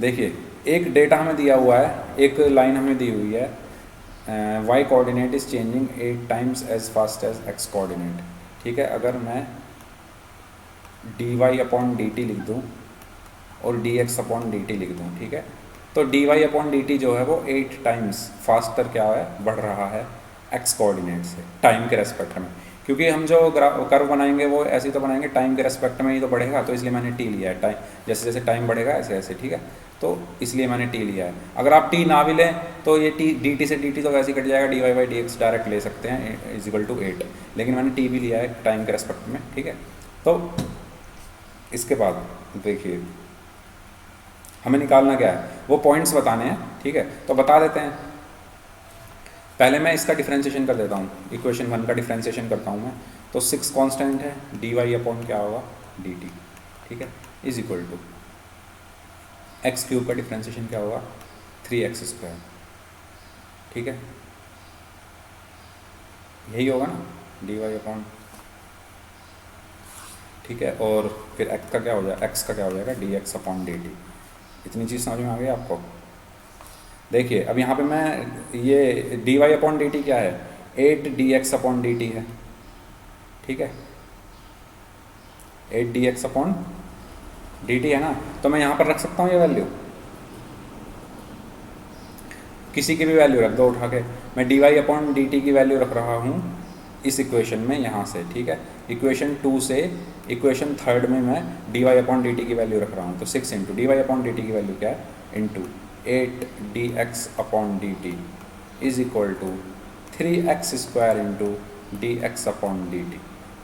[SPEAKER 1] देखिए, एक डेटा हमें दिया हुआ है, एक लाइन हमें दी हुई है, y coordinate is changing 8 times as fast as x coordinate, ठीक है। अगर मैं dy/dt लिख दूँ और dx/dt लिख दूँ, ठीक है, तो dy/dt जो है वो 8 टाइम्स फास्टर क्या है, बढ़ रहा है x कोऑर्डिनेट से, टाइम के रेस्पेक्ट में। क्योंकि हम जो कर्व बनाएंगे वो ऐसे तो बनाएंगे, टाइम के रेस्पेक्ट में ही तो बढ़ेगा, तो इसलिए मैंने t लिया है। टाइम जैसे जैसे टाइम बढ़ेगा ऐसे ऐसे, ठीक है, तो इसलिए मैंने t लिया है। अगर आप t ना भी लें तो ये t dt से dt तो वैसे ही कट जाएगा, dy/dx डायरेक्ट ले सकते हैं = 8, लेकिन मैंने t भी लिया है टाइम के रेस्पेक्ट में, ठीक है। तो इसके बाद देखिए, हमें निकालना क्या है, वो पॉइंट्स बताने हैं, ठीक है। तो बता देते हैं, पहले मैं इसका डिफ्रेंशिएशन कर देता हूँ, इक्वेशन 1 का डिफ्रेंशिएशन करता हूँ मैं। तो 6 कांस्टेंट है, dy/ क्या होगा, dt, ठीक है, = x³ का डिफ्रेंशिएशन क्या होगा, 3x², ठीक है, यही होगा ना, dy/, ठीक है। और फिर x का क्या हो जाएगा, dx/dt। इतनी चीज़ समझ में आ गई आपको? देखिए, अब यहाँ पे मैं ये dy/dt क्या है, 8 dx/dt है, ठीक है, 8 dx/dt है ना। तो मैं यहाँ पर रख सकता हूँ ये वैल्यू, किसी की भी वैल्यू रख दो उठा के। मैं dy/dt की वैल्यू रख रहा हूँ इस इक्वेशन में, यहाँ से, ठीक है। इक्वेशन 2 से इक्वेशन 3 में मैं dy/dt की वैल्यू रख रहा हूँ। तो 6 इंटू dy/dt की वैल्यू क्या है, into 8 dx/dt = 3x² into dx/dt,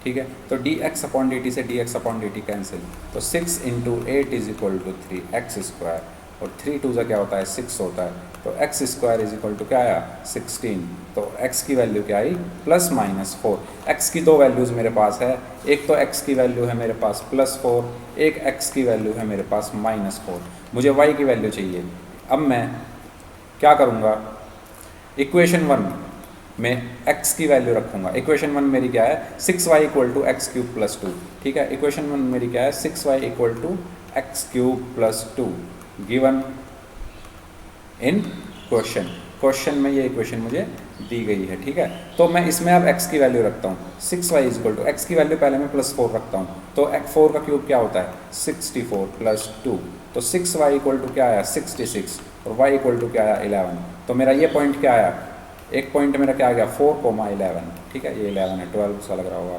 [SPEAKER 1] ठीक है। तो dx/dt से dx/dt कैंसिल, तो 6 इंटू 8 = 3x², और 3 2 क्या होता है, 6 होता है। तो x² क्या आया, 16। तो x की वैल्यू क्या आई, +-4। x की दो वैल्यूज़ मेरे पास है, एक तो x की वैल्यू है मेरे पास +4, एक x की वैल्यू है मेरे पास -4। मुझे y की वैल्यू चाहिए। अब मैं क्या करूँगा, इक्वेशन 1 में x की वैल्यू रखूँगा। इक्वेशन 1 मेरी क्या है, 6y = x³ + 2, ठीक है। इक्वेशन 1 मेरी क्या है, 6y = x³ + 2 given in question में ये इक्वेशन मुझे दी गई है, ठीक है। तो मैं इसमें अब x की वैल्यू रखता हूँ, 6y = x की वैल्यू पहले मैं +4 रखता हूँ, तो 4 का क्यूब क्या होता है, 64 + 2। तो 6y = क्या आया, 66, और y = क्या आया, 11। तो मेरा ये पॉइंट क्या आया, एक पॉइंट मेरा क्या आ गया, 4,11, ठीक है, ये 11 है, 12 सा लग रहा होगा,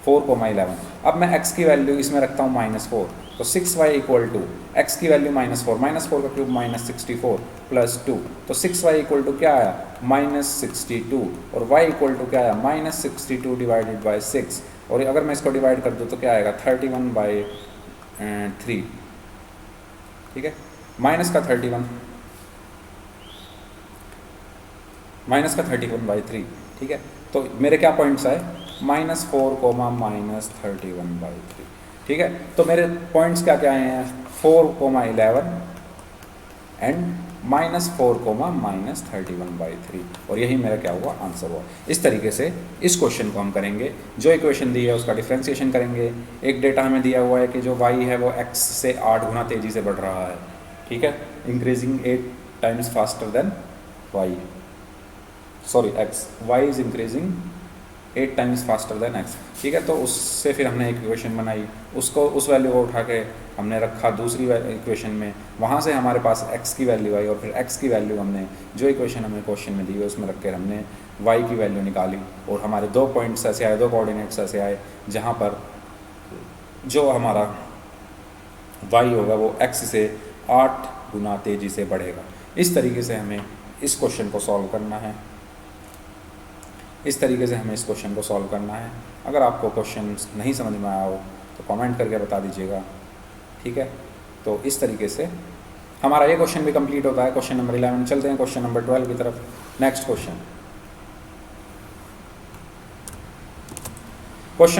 [SPEAKER 1] 4,11। अब मैं x की वैल्यू इसमें रखता हूँ -4, तो 6y = x की वैल्यू -4 का क्यूब -64 + 2, तो 6y = क्या आया, -62, और y = क्या आया, -62 / 6, और अगर मैं इसको डिवाइड कर दूँ तो क्या आएगा, 31/3, ठीक है, -31/3, ठीक है। तो मेरे क्या पॉइंट्स आए, -4, -31/3, ठीक है। तो मेरे पॉइंट्स क्या क्या आए हैं, 4,11 एंड -4,-31/3, और यही मेरा क्या हुआ, आंसर हुआ। इस तरीके से इस क्वेश्चन को हम करेंगे। जो इक्वेशन दी है उसका डिफ्रेंसिएशन करेंगे। एक डेटा हमें दिया हुआ है कि जो y है वो x से 8 गुना तेज़ी से बढ़ रहा है, ठीक है, increasing 8 times faster than x, y is increasing 8 times faster than x, ठीक है। तो उससे फिर हमने एक इक्वेशन बनाई, उसको उस वैल्यू को उठा के हमने रखा दूसरी इक्वेशन में, वहाँ से हमारे पास x की वैल्यू आई और फिर x की वैल्यू हमने जो इक्वेशन हमें क्वेश्चन में दी है उसमें रख के हमने y की वैल्यू निकाली, और हमारे 2 पॉइंट्स ऐसे आए, 2 कोऑर्डिनेट्स ऐसे आए जहाँ पर जो हमारा y होगा वो x से 8 गुना तेज़ी से बढ़ेगा। इस तरीके से हमें इस क्वेश्चन को सॉल्व करना है। इस तरीके से हमें इस क्वेश्चन को सॉल्व करना है। अगर आपको क्वेश्चन नहीं समझ में आया हो तो कमेंट करके बता दीजिएगा, ठीक है। तो इस तरीके से हमारा ये क्वेश्चन भी कंप्लीट होता है, क्वेश्चन नंबर 11। चलते हैं क्वेश्चन नंबर 12 की तरफ। नेक्स्ट क्वेश्चन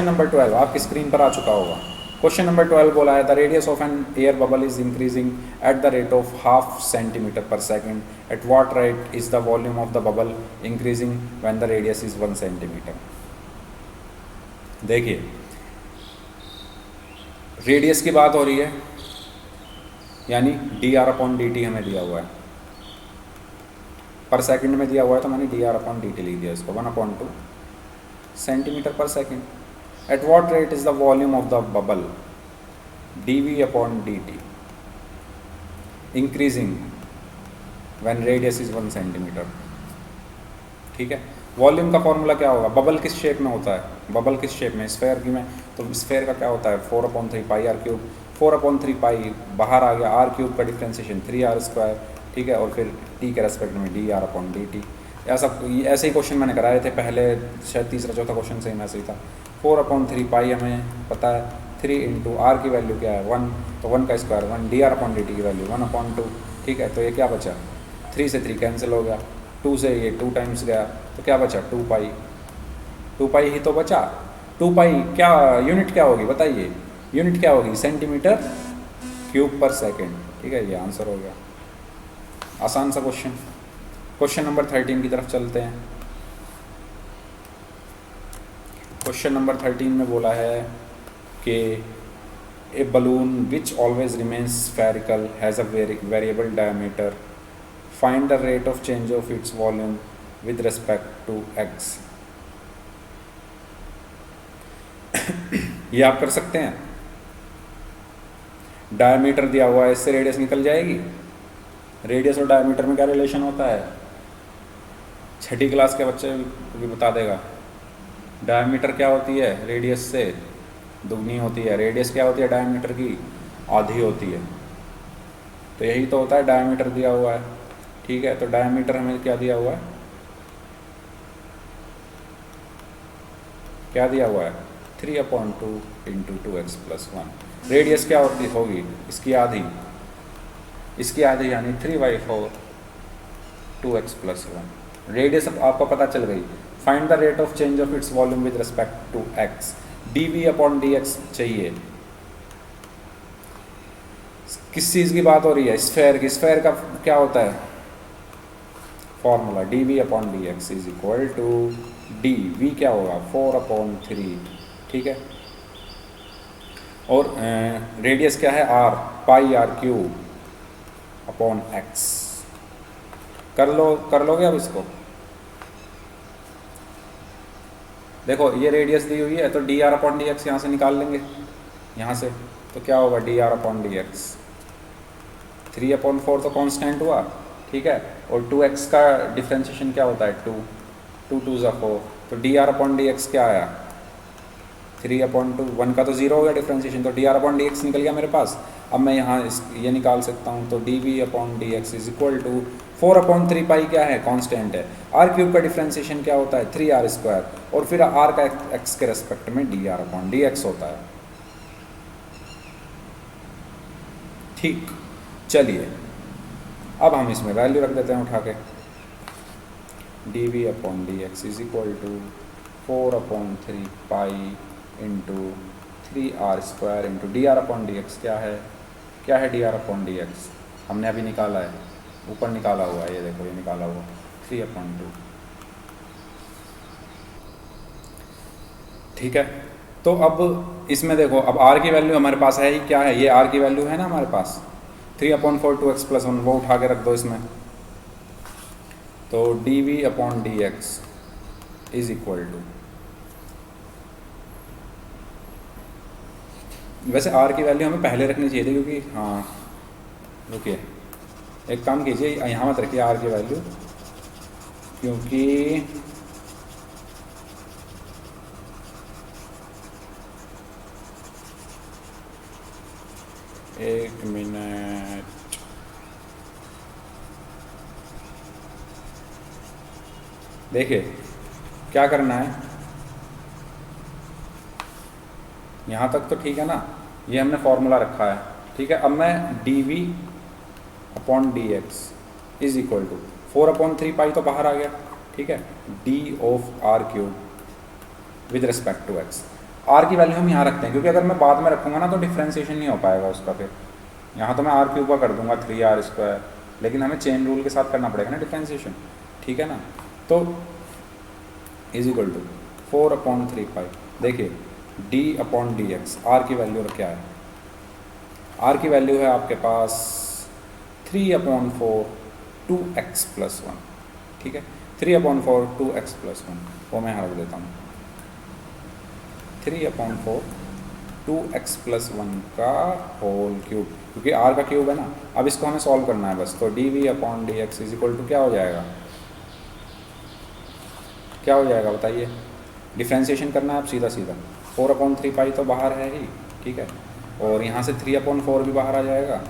[SPEAKER 1] नंबर 12 आपकी स्क्रीन पर आ चुका होगा। क्वेश्चन नंबर 12 बोला है the radius of an air bubble is increasing at the rate of 0.5 centimeter per second, at what rate is the volume of the bubble increasing when the radius is 1 centimeter। देखिए, radius की बात हो रही है, यानी dr/dt हमें दिया हुआ है, पर सेकंड में दिया हुआ है तो मैंने dr/dt लिख दिया इसको, 1/2 सेंटीमीटर पर second. Eight what rate is the volume of the bubble, dv/dt increasing when radius is 1 centimeter, ठीक है। वॉल्यूम का फॉर्मूला क्या होगा, बबल किस शेप में होता है, बबल किस शेप में, स्फेयर की में, तो स्फेयर का क्या होता है 4/3 पाई r3, 4/3 पाई बाहर आ गया, r3 का डिफ्रेंसिएशन 3r², ठीक है, और फिर t के रेस्पेक्ट में dr/dt। ऐसे ही क्वेश्चन मैंने कराए थे पहले, शायद तीसरा चौथा क्वेश्चन से ही ऐसे ही था। 4/3 पाई हमें पता है, 3 इंटू r की वैल्यू क्या है 1, तो 1 का स्क्वायर 1, dr/dt की वैल्यू 1/2, ठीक है। तो ये क्या बचा, 3 से 3 कैंसिल हो गया, 2 से ये 2 टाइम्स गया, तो क्या बचा 2 पाई, 2 पाई ही तो बचा। 2 पाई क्या यूनिट क्या होगी बताइए, यूनिट क्या होगी, सेंटीमीटर क्यूब पर सेकेंड, ठीक है। ये आंसर हो गया, आसान सा क्वेश्चन। क्वेश्चन नंबर 13 की तरफ चलते हैं। क्वेश्चन नंबर 13 में बोला है कि a balloon which always remains spherical has a variable diameter, find the rate of change of its volume with respect to x। ये आप कर सकते हैं, डायमीटर दिया हुआ है, इससे रेडियस निकल जाएगी। रेडियस और डायमीटर में क्या रिलेशन होता है, छठी क्लास के बच्चे भी बता देगा। डायमीटर क्या होती है, रेडियस से दुगनी होती है, रेडियस क्या होती है डायमीटर की, आधी होती है। तो यही तो होता है, डायमीटर दिया हुआ है, ठीक है। तो डायमीटर हमें क्या दिया हुआ है, क्या दिया हुआ है 3/2 इंटू 2x + 1। रेडियस क्या होती होगी, इसकी आधी, इसकी आधी यानी 3/4 2x + 1। रेडियस आपको पता चल गई। Find the rate of change of its volume with respect to x, dv/dx चाहिए। किस चीज़ की बात हो रही है, स्फेयर की। स्फेयर का क्या होता है फॉर्मूला, dv/dx इज इक्वल टू dv क्या होगा 4/3, ठीक है। और रेडियस क्या है r, πr³ अपॉन x। कर लोगे अब इसको। देखो ये रेडियस दी हुई है तो dr/dx यहाँ से निकाल लेंगे, यहाँ से तो क्या होगा dr/dx 3/4 तो कांस्टेंट हुआ, ठीक है। और 2x का डिफ्रेंशिएशन क्या होता है 2, 2 2 = 4, तो dr/dx क्या आया 3/2, 1 का तो 0 हो गया डिफ्रेंशिएशन, तो dr/dx निकल गया मेरे पास। अब मैं यहाँ ये निकाल सकता हूँ, तो dv/dx is equal to 4/3 pi क्या है कांस्टेंट है, r³ का डिफ्रेंशिएशन क्या होता है 3r², और फिर r का x के रेस्पेक्ट में dr/dx होता है, ठीक। चलिए अब हम इसमें वैल्यू रख देते हैं उठा के, dv/dx is equal to 4/3 pi into 3r² into dr/dx क्या है क्या है D R upon d x, हमने अभी निकाला है, ऊपर निकाला हुआ है, ये देखो ये निकाला हुआ 3/2। ठीक है, तो अब इसमें देखो, अब आर की वैल्यू हमारे पास है ही, क्या है ये आर की वैल्यू है ना हमारे पास 3/4 2x + 1, वो उठा के रख दो इसमें। तो D we upon d x is equal to, वैसे आर की वैल्यू हमें पहले रखनी चाहिए थी क्योंकि, हाँ रुकिए, एक काम कीजिए, यहाँ मत रखिए आर की वैल्यू, क्योंकि एक मिनट, देखिए क्या करना है, यहाँ तक तो ठीक है ना, ये हमने फॉर्मूला रखा है, ठीक है। अब मैं D we upon d x is equal to 4/3 pi तो बाहर आ गया, ठीक है, d of r cube with respect to x. R की वैल्यू हम यहाँ रखते हैं क्योंकि अगर मैं बाद में रखूँगा ना तो डिफ्रेंशिएशन नहीं हो पाएगा उसका, फिर यहाँ तो मैं आर क्यूब का कर दूंगा 3r², लेकिन हमें चेन रूल के साथ करना पड़ेगा ना डिफ्रेंशिएशन, ठीक है ना। तो इज इक्वल टू 4/3 पाई, देखिए d upon d x, r की वैल्यू क्या है, आर की वैल्यू है आपके पास 3/4 2x + 1, ठीक है, 3/4 2x + 1, वो मैं यहाँ रख देता हूँ 3/4 2x + 1 का होल क्यूब, क्योंकि r का क्यूब है ना। अब इसको हमें सॉल्व करना है बस, तो D we upon d x is equal to क्या हो जाएगा, क्या हो जाएगा बताइए, डिफ्रेंशिएशन करना है अब सीधा सीधा, 4/3 पाई तो बाहर है ही, ठीक है, और यहाँ से 3/4 भी बाहर आ जाएगा,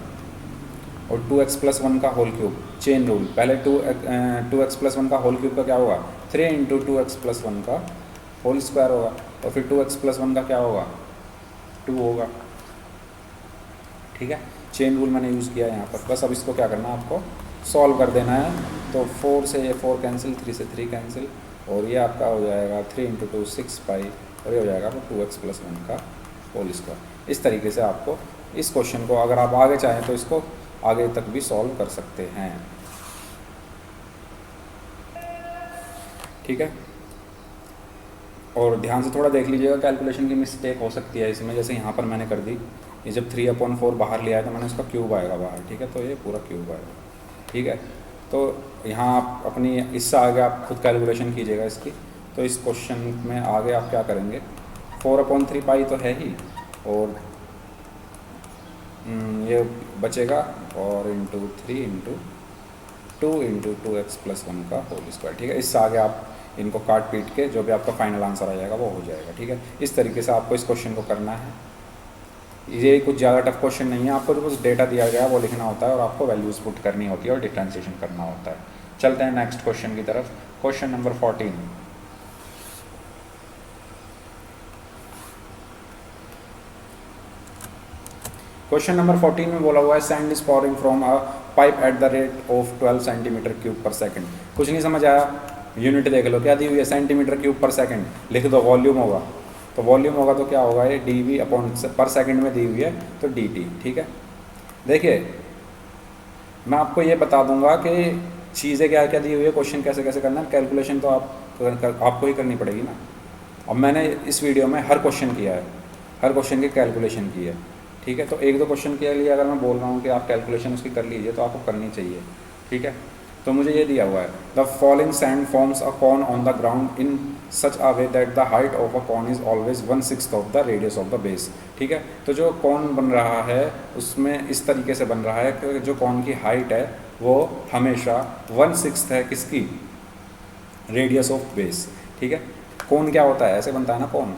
[SPEAKER 1] और 2x + 1 का होल क्यूब, चेन रूल, पहले 2x + 1 का होल क्यूब का क्या होगा 3 × 2x + 1 का होल स्क्वायर होगा, और फिर 2x + 1 का क्या होगा 2 होगा, ठीक है। चेन रूल मैंने यूज़ किया है यहाँ पर, बस अब इसको क्या करना है आपको सॉल्व कर देना है। तो 4 से ये 4 कैंसिल, 3 से 3 कैंसिल, और ये आपका हो जाएगा 3 × 2 6 पाई, और ये हो जाएगा आपको 2x + 1 का होल स्क्वायर। इस तरीके से आपको इस क्वेश्चन को, अगर आप आगे चाहें तो इसको आगे तक भी सॉल्व कर सकते हैं, ठीक है। और ध्यान से थोड़ा देख लीजिएगा, कैलकुलेशन की मिस्टेक हो सकती है इसमें, जैसे यहाँ पर मैंने कर दी, ये जब 3/4 बाहर ले आया तो मैंने उसका क्यूब आएगा बाहर, ठीक है, तो ये पूरा क्यूब आएगा, ठीक है। तो यहाँ आप अपनी, इससे आगे आप खुद कैलकुलेशन कीजिएगा इसकी। तो इस क्वेश्चन में आगे आप क्या करेंगे, 4/3 पाई तो है ही, और ये बचेगा, और इंटू 3 × 2 × 2x + 1 का होल स्क्वायर, ठीक है। इससे आगे आप इनको काट पीट के जो भी आपका फाइनल आंसर आ जाएगा वो हो जाएगा, ठीक है। इस तरीके से आपको इस क्वेश्चन को करना है। ये कुछ ज़्यादा टफ क्वेश्चन नहीं है, आपको जो बस डेटा दिया गया है वो लिखना होता है, और आपको वैल्यूज़ पुट करनी होती है और डिफ्रेंशिएशन करना होता है। चलते हैं नेक्स्ट क्वेश्चन की तरफ, क्वेश्चन नंबर 14। क्वेश्चन नंबर 14 में बोला हुआ है sand is pouring from a pipe eight the rate of 12 cm3/s। कुछ नहीं समझ आया, यूनिट देख लो क्या दी हुई है, cm3/s, लिख दो, वॉल्यूम होगा, तो वॉल्यूम होगा तो क्या होगा, ये डी वी अपॉन पर सेकंड में दी हुई है तो डी टी, ठीक है। देखिए मैं आपको ये बता दूंगा कि चीज़ें क्या क्या दी हुई है, क्वेश्चन कैसे कैसे करना है, कैलकुलेशन तो आपको ही करनी पड़ेगी ना। अब मैंने इस वीडियो में हर क्वेश्चन किया है, हर क्वेश्चन की कैलकुलेशन की है, ठीक है। तो एक दो क्वेश्चन के लिए अगर मैं बोल रहा हूँ कि आप कैलकुलेशन उसकी कर लीजिए तो आपको करनी चाहिए, ठीक है। तो मुझे ये दिया हुआ है, the falling sand forms a cone on the ground in such a way that the height of a cone is always 1/6 of the radius of the base, ठीक है। तो जो कॉन बन रहा है उसमें इस तरीके से बन रहा है कि जो कॉन की हाइट है वो हमेशा 1/6 है किसकी, रेडियस ऑफ बेस, ठीक है। कॉन क्या होता है, ऐसे बनता है ना कॉन,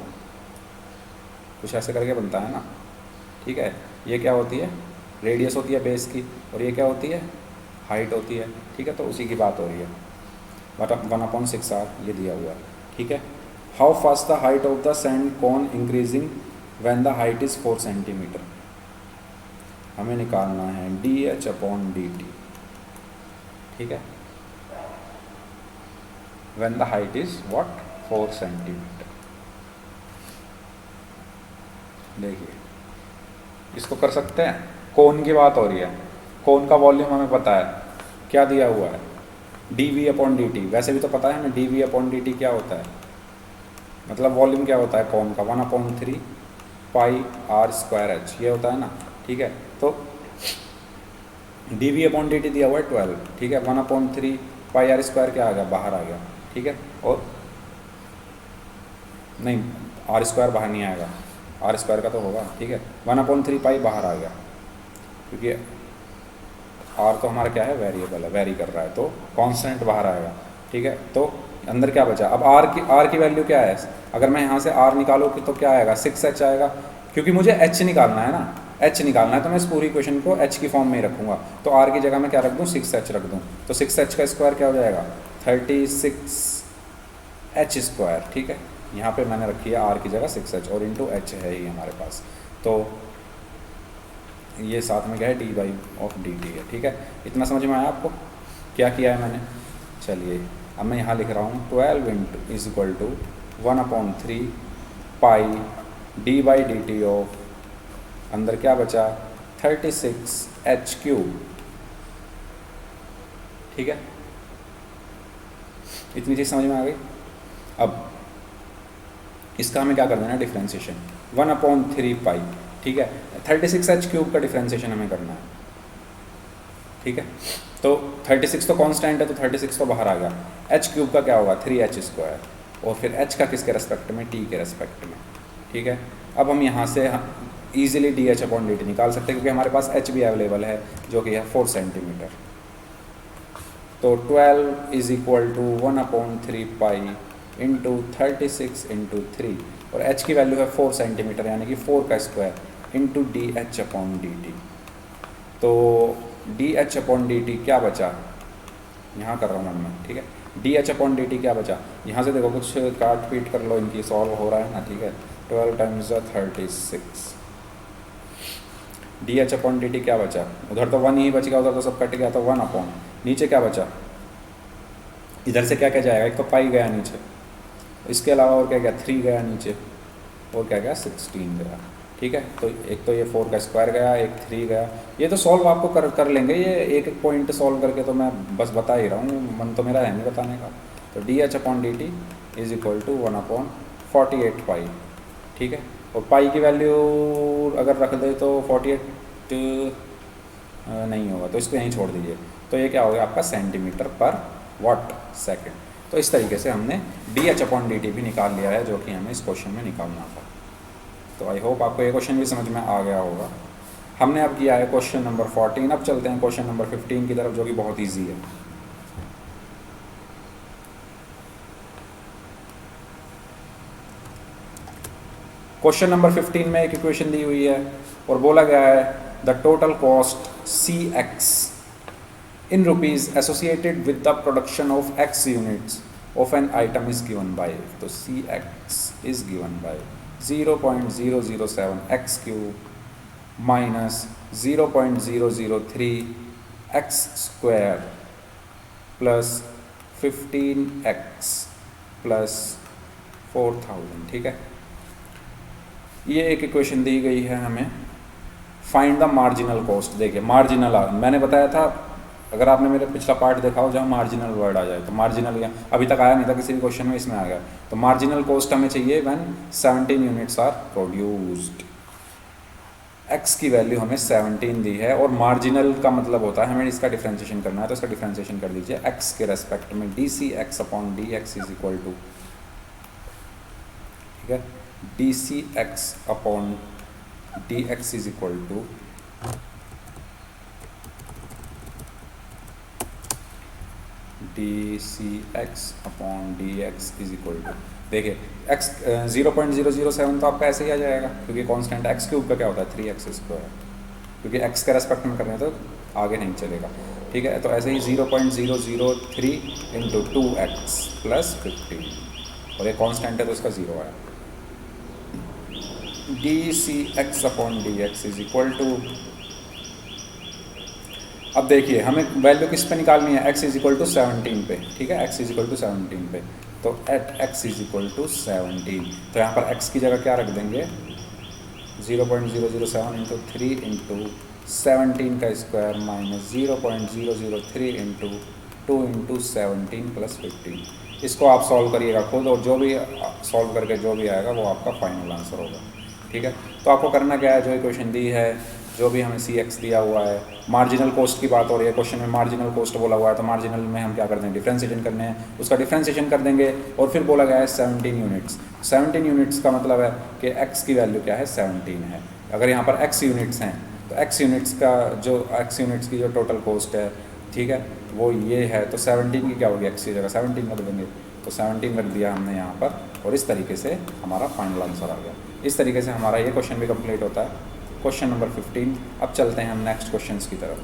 [SPEAKER 1] कुछ ऐसे करके बनता है ना, ठीक है। ये क्या होती है, रेडियस होती है बेस की, और ये क्या होती है, हाइट होती है, ठीक है। तो उसी की बात हो रही है, 1/6R ये दिया हुआ है, ठीक है। How fast the height of the sand cone increasing when the height is 4 cm, हमें निकालना है DH/dt, ठीक है, when the height is what 4 cm। देखिए इसको कर सकते हैं, कोन की बात हो रही है, कोन का वॉल्यूम हमें पता है, क्या दिया हुआ है, D we upon D t. वैसे भी तो पता है हमें d we upon D T क्या होता है, मतलब वॉल्यूम क्या होता है कोन का, 1/3 पाई आर स्क्वायर एच, ये होता है ना, ठीक है। तो D we upon D t दिया हुआ है 12, ठीक है। 1/3 पाई आर स्क्वायर क्या आ गया, बाहर आ गया, ठीक है। और नहीं, आर स्क्वायर बाहर नहीं आएगा, आर स्क्वायर का तो होगा, ठीक है। 1/3 पाई बाहर आ गया, क्योंकि आर तो हमारा क्या है, वेरिएबल है, वेरी कर रहा है, तो कांस्टेंट बाहर आएगा, ठीक है। तो अंदर क्या बचा, अब आर की वैल्यू क्या है, अगर मैं यहाँ से आर निकालूँ तो क्या आएगा, 6h आएगा, क्योंकि मुझे एच निकालना है ना, एच निकालना है, तो मैं इस पूरी इक्वेशन को एच की फॉर्म में ही रखूँगा। तो आर की जगह मैं क्या रख दूँ, 6h रख दूँ, तो 6h का स्क्वायर क्या हो जाएगा, 36h स्क्वायर, ठीक है। यहाँ पे मैंने रखी है आर की जगह 6h और इंटू एच है ही हमारे पास, तो ये साथ में क्या है, D by of D T है, ठीक है। इतना समझ में आया आपको, क्या किया है मैंने। चलिए अब मैं यहाँ लिख रहा हूँ 12 into is equal to 1/3 pi d by D T of, अंदर क्या बचा, 36h³, ठीक है। इतनी चीज़ समझ में आ गई। अब इसका हमें क्या कर देना है, डिफ्रेंशिएशन, 1/3 पाई, ठीक है। 36h³ का डिफ्रेंशिएशन हमें करना है, ठीक है। तो 36 तो कांस्टेंट है, तो 36 तो बाहर आ गया, h³ का क्या होगा, 3h², और फिर h का किसके रेस्पेक्ट में, t के रेस्पेक्ट में, ठीक है। अब हम यहाँ से ईजिली dh/dt निकाल सकते हैं, क्योंकि हमारे पास h भी अवेलेबल है, जो कि है 4 सेंटीमीटर। तो 12 is equal to 1/3 pi into 36 into 3, और h की वैल्यू है 4 सेंटीमीटर, यानी कि 4 का स्क्वायर इंटू dh/dt। तो dh/dt क्या बचा, यहाँ कर रहा हूँ मैं, ठीक है। dh/dt क्या बचा, यहाँ से देखो कुछ काट पीट कर लो, इनकी सॉल्व हो रहा है ना, ठीक है। 12 टाइम्स 36, dh/dt क्या बचा, उधर तो 1 ही बच गया, उधर तो सब कट गया, तो 1/, नीचे क्या बचा, इधर से क्या क्या जाएगा, एक तो पाई गया नीचे, इसके अलावा और क्या गया, 3 गया नीचे, और क्या गया, 16 गया, ठीक है। तो एक तो ये 4 का स्क्वायर गया, एक 3 गया, ये तो सॉल्व आपको कर लेंगे, ये एक एक पॉइंट सॉल्व करके तो मैं बस बता ही रहा हूँ, मन तो मेरा है नहीं बताने का। तो dh/dt इज इक्वल टू 1/48 पाई, ठीक है। और पाई की वैल्यू अगर रख दे तो 48 नहीं होगा, तो इसको यहीं छोड़ दीजिए, तो ये क्या हो गया आपका, सेंटीमीटर पर वाट सेकेंड। तो इस तरीके से हमने dh/dt भी निकाल लिया है, जो कि हमें इस क्वेश्चन में निकालना था। तो आई होप आपको ये क्वेश्चन भी समझ में आ गया होगा। हमने अब किया है क्वेश्चन नंबर 14, अब चलते हैं क्वेश्चन नंबर 15 की तरफ, जो कि बहुत ईजी है। क्वेश्चन नंबर 15 में एक इक्वेशन दी हुई है और बोला गया है the total cost CX in rupees associated with the production of X units of an item is given by, तो CX is given by 0.007 x³ minus 0.003 x square plus 15x plus 4000, ठीक है। ये एक इक्वेशन दी गई है हमें, find the marginal cost. देखिए marginal, मैंने बताया था, अगर आपने मेरे पिछला पार्ट देखा हो जहाँ मार्जिनल वर्ड आ जाए, तो मार्जिनल या अभी तक आया नहीं था किसी भी क्वेश्चन में, इसमें आ गया। तो मार्जिनल कॉस्ट हमें चाहिए when 17 units are produced. X की वैल्यू हमें 17 दी है, और मार्जिनल का मतलब होता है हमें इसका डिफ्रेंशिएशन करना है, तो इसका डिफ्रेंशिएशन कर दीजिए एक्स के रेस्पेक्ट में, dCx/dx इज इक्वल टू, ठीक है, dCx/dx is equal to dCx/dx is equal to, देखिए x 0.007 तो आपका ऐसे ही आ जाएगा, क्योंकि कांस्टेंट x³ का क्या होता है, 3x², क्योंकि x के रेस्पेक्ट में करने तो आगे नहीं चलेगा, ठीक है। तो ऐसे ही 0.003 इंटू 2x प्लस 15, और ये कांस्टेंट है तो इसका 0 आया। dCx/dx इज इक्वल टू, अब देखिए हमें वैल्यू किस पे निकालनी है, x इज इक्वल टू 17 पे, ठीक है, x इज इक्वल टू 17 पे, तो at x is equal to 17, तो यहाँ पर x की जगह क्या रख देंगे, 0.007 इंटू 3 इंटू 17 का स्क्वायर माइनस 0.003 इंटू 2 × 17 + 15। इसको आप सॉल्व करिएगा खुद, और जो भी सॉल्व करके जो भी आएगा वो आपका फाइनल आंसर होगा। ठीक है, तो आपको करना क्या है, जो इक्वेशन दी है, जो भी हमें सी एक्स दिया हुआ है, मार्जिनल कॉस्ट की बात हो रही है, क्वेश्चन में मार्जिनल कॉस्ट बोला हुआ है, तो मार्जिनल में हम क्या करते हैं, डिफ्रेंशिएशन करने हैं, उसका डिफ्रेंशिएशन कर देंगे। और फिर बोला गया है 17 यूनिट्स। 17 यूनिट्स का मतलब है कि एक्स की वैल्यू क्या है, 17 है। अगर यहाँ पर एक्स यूनिट्स हैं तो एक्स यूनिट्स की जो टोटल कॉस्ट है, ठीक है, वो ये है। तो 17 की क्या होगी, एक्स की जगह 17 रख देंगे, तो 17 रख दिया हमने यहाँ पर, और इस तरीके से हमारा फाइनल आंसर आ गया। इस तरीके से हमारा ये क्वेश्चन भी कंप्लीट होता है, क्वेश्चन नंबर 15। अब चलते हैं हम नेक्स्ट क्वेश्चन की तरफ।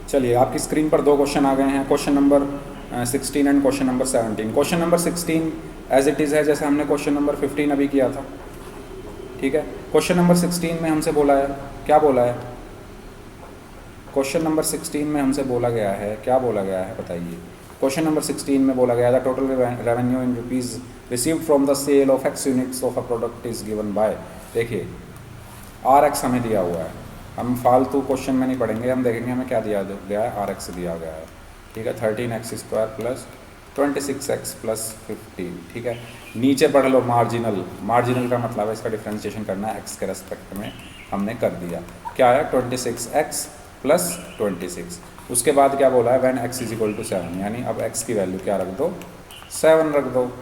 [SPEAKER 1] चलिए, आपकी स्क्रीन पर दो क्वेश्चन आ गए हैं, question number 16 and question number 17। Question number 16 as it is है जैसे हमने क्वेश्चन नंबर 15 अभी किया था। ठीक है, क्वेश्चन नंबर 16 में हमसे बोला है, क्या बोला है, क्वेश्चन नंबर 16 में हमसे बोला गया है, क्या बोला गया है बताइए। क्वेश्चन नंबर 16 में बोला गया है the total revenue in rupees received from the sale of x units of a product is given by. देखिए, आर एक्स हमें दिया हुआ है, हम फालतू क्वेश्चन में नहीं पढ़ेंगे, हम देखेंगे हमें क्या दिया गया है, आर एक्स दिया गया है। ठीक है, 13x² प्लस 26x प्लस 15। ठीक है, नीचे पढ़ लो मार्जिनल। मार्जिनल का मतलब है इसका डिफ्रेंशिएशन करना है, एक्स के रेस्पेक्ट में हमने कर दिया। क्या है, 26x प्लस 26। उसके बाद क्या बोला है, व्हेन x = 7, यानी अब x की वैल्यू क्या रख दो, 7 रख दो,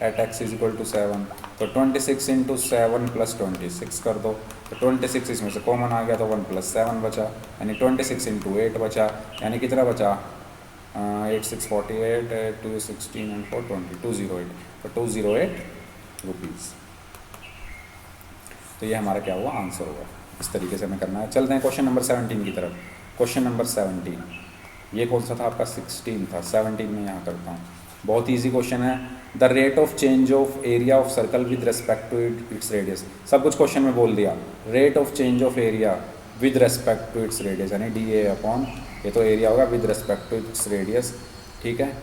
[SPEAKER 1] एट x = 7। तो 26 × 7 + 26 कर दो, तो 26 इसमें से कॉमन आ गया, तो 1 + 7 बचा, यानी 26 × 8 बचा, यानी कितना बचा, 8 6 48, 2 16 and 4 20, 208। तो 208 रुपीज़। तो ये हमारा क्या हुआ, आंसर हुआ। इस तरीके से हमें करना है। चलते हैं क्वेश्चन नंबर 17 की तरफ। क्वेश्चन नंबर 17, ये कौन सा था आपका, 16 था, 17 में यहाँ करता हूँ। बहुत ईजी क्वेश्चन है। The rate of change of area of circle with respect to its radius. सब कुछ क्वेश्चन में बोल दिया। Rate of change of area with respect to its radius, यानी dA/, ये तो एरिया होगा, with respect to its radius. ठीक है,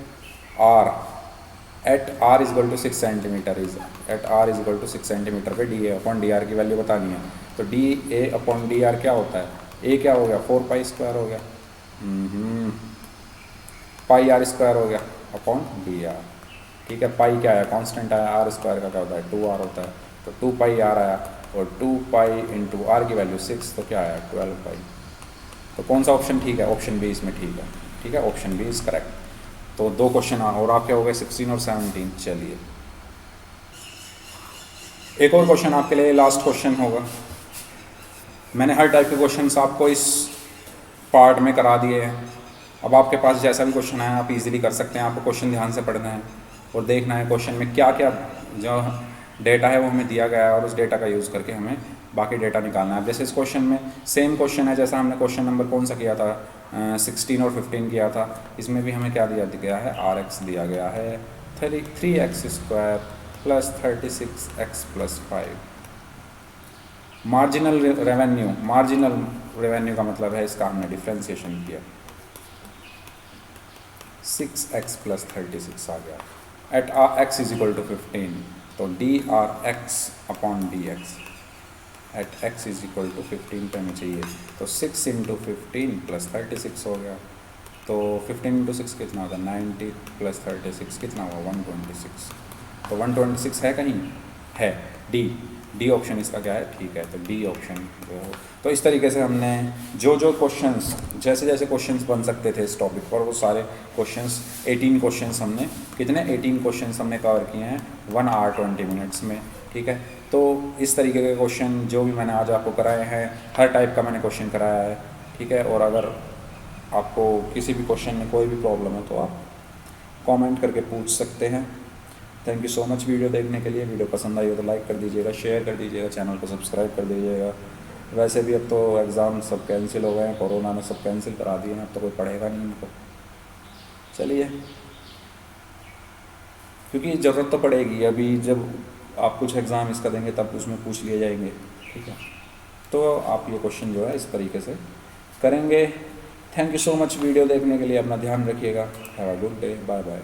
[SPEAKER 1] r at r = 6 centimetre is at r = 6 centimetre पे dA/dr की वैल्यू बतानी है। तो dA/dr क्या होता है, a क्या हो गया, 4π² हो गया, πr² हो गया अपॉन dr। ठीक है, पाई क्या है, कांस्टेंट आया, r² का क्या होता है, 2r होता है, तो 2πr आया, और 2π × r की वैल्यू 6, तो क्या आया, 12π। तो कौन सा ऑप्शन ठीक है, ऑप्शन बी इसमें ठीक है। ठीक है, ऑप्शन बी इज करेक्ट। तो दो क्वेश्चन और आपके हो गए, 16 और 17। चलिए, एक और क्वेश्चन आपके लिए लास्ट क्वेश्चन होगा। मैंने हर टाइप के क्वेश्चंस आपको इस पार्ट में करा दिए हैं। अब आपके पास जैसा भी क्वेश्चन है आप इजीली कर सकते हैं। आपको क्वेश्चन ध्यान से पढ़ना है और देखना है क्वेश्चन में क्या क्या जो डेटा है वो हमें दिया गया है, और उस डेटा का यूज़ करके हमें बाकी डेटा निकालना है। जैसे इस क्वेश्चन में सेम क्वेश्चन है जैसा हमने क्वेश्चन नंबर कौन सा किया था, 16 और 15 किया था। इसमें भी हमें क्या दिया गया है, RX दिया गया है 3x² plus 36x plus 5। Marginal revenue का मतलब है इसका हमने डिफ्रेंशिएशन किया, 6x प्लस 36 आ गया। एट x = 15, तो dRx/dx एट x = 15 पे हमें चाहिए, तो 6 × 15 प्लस 36 हो गया। तो 15 × 6 कितना होगा, 90 प्लस 36 कितना हुआ, 126। तो 126 है कहीं, है, डी ऑप्शन इसका क्या है, ठीक है, तो डी ऑप्शन जो है। तो इस तरीके से हमने जो क्वेश्चंस जैसे जैसे क्वेश्चंस बन सकते थे इस टॉपिक पर, वो सारे क्वेश्चंस 18 क्वेश्चंस हमने 18 क्वेश्चंस हमने कवर किए हैं 1 आवर 20 मिनट्स में। ठीक है, तो इस तरीके के क्वेश्चन जो भी मैंने आज आपको कराए हैं, हर टाइप का मैंने क्वेश्चन कराया है। ठीक है, और अगर आपको किसी भी क्वेश्चन में कोई भी प्रॉब्लम है तो आप कमेंट करके पूछ सकते हैं। Thank you so much video देखने के लिए। वीडियो पसंद आई हो तो लाइक कर दीजिएगा, शेयर कर दीजिएगा, चैनल को सब्सक्राइब कर दीजिएगा। वैसे भी अब तो एग्ज़ाम सब कैंसिल हो गए हैं, कोरोना ने सब कैंसिल करा दिए हैं, अब तो कोई पढ़ेगा नहीं इनको। चलिए, क्योंकि ज़रूरत तो पड़ेगी, अभी जब आप कुछ एग्ज़ाम इसका देंगे तब उसमें पूछ लिए जाएंगे। ठीक है, तो आप ये क्वेश्चन जो है इस तरीके से करेंगे। Thank you so much video देखने के लिए, अपना ध्यान रखिएगा। Have a good day, bye bye.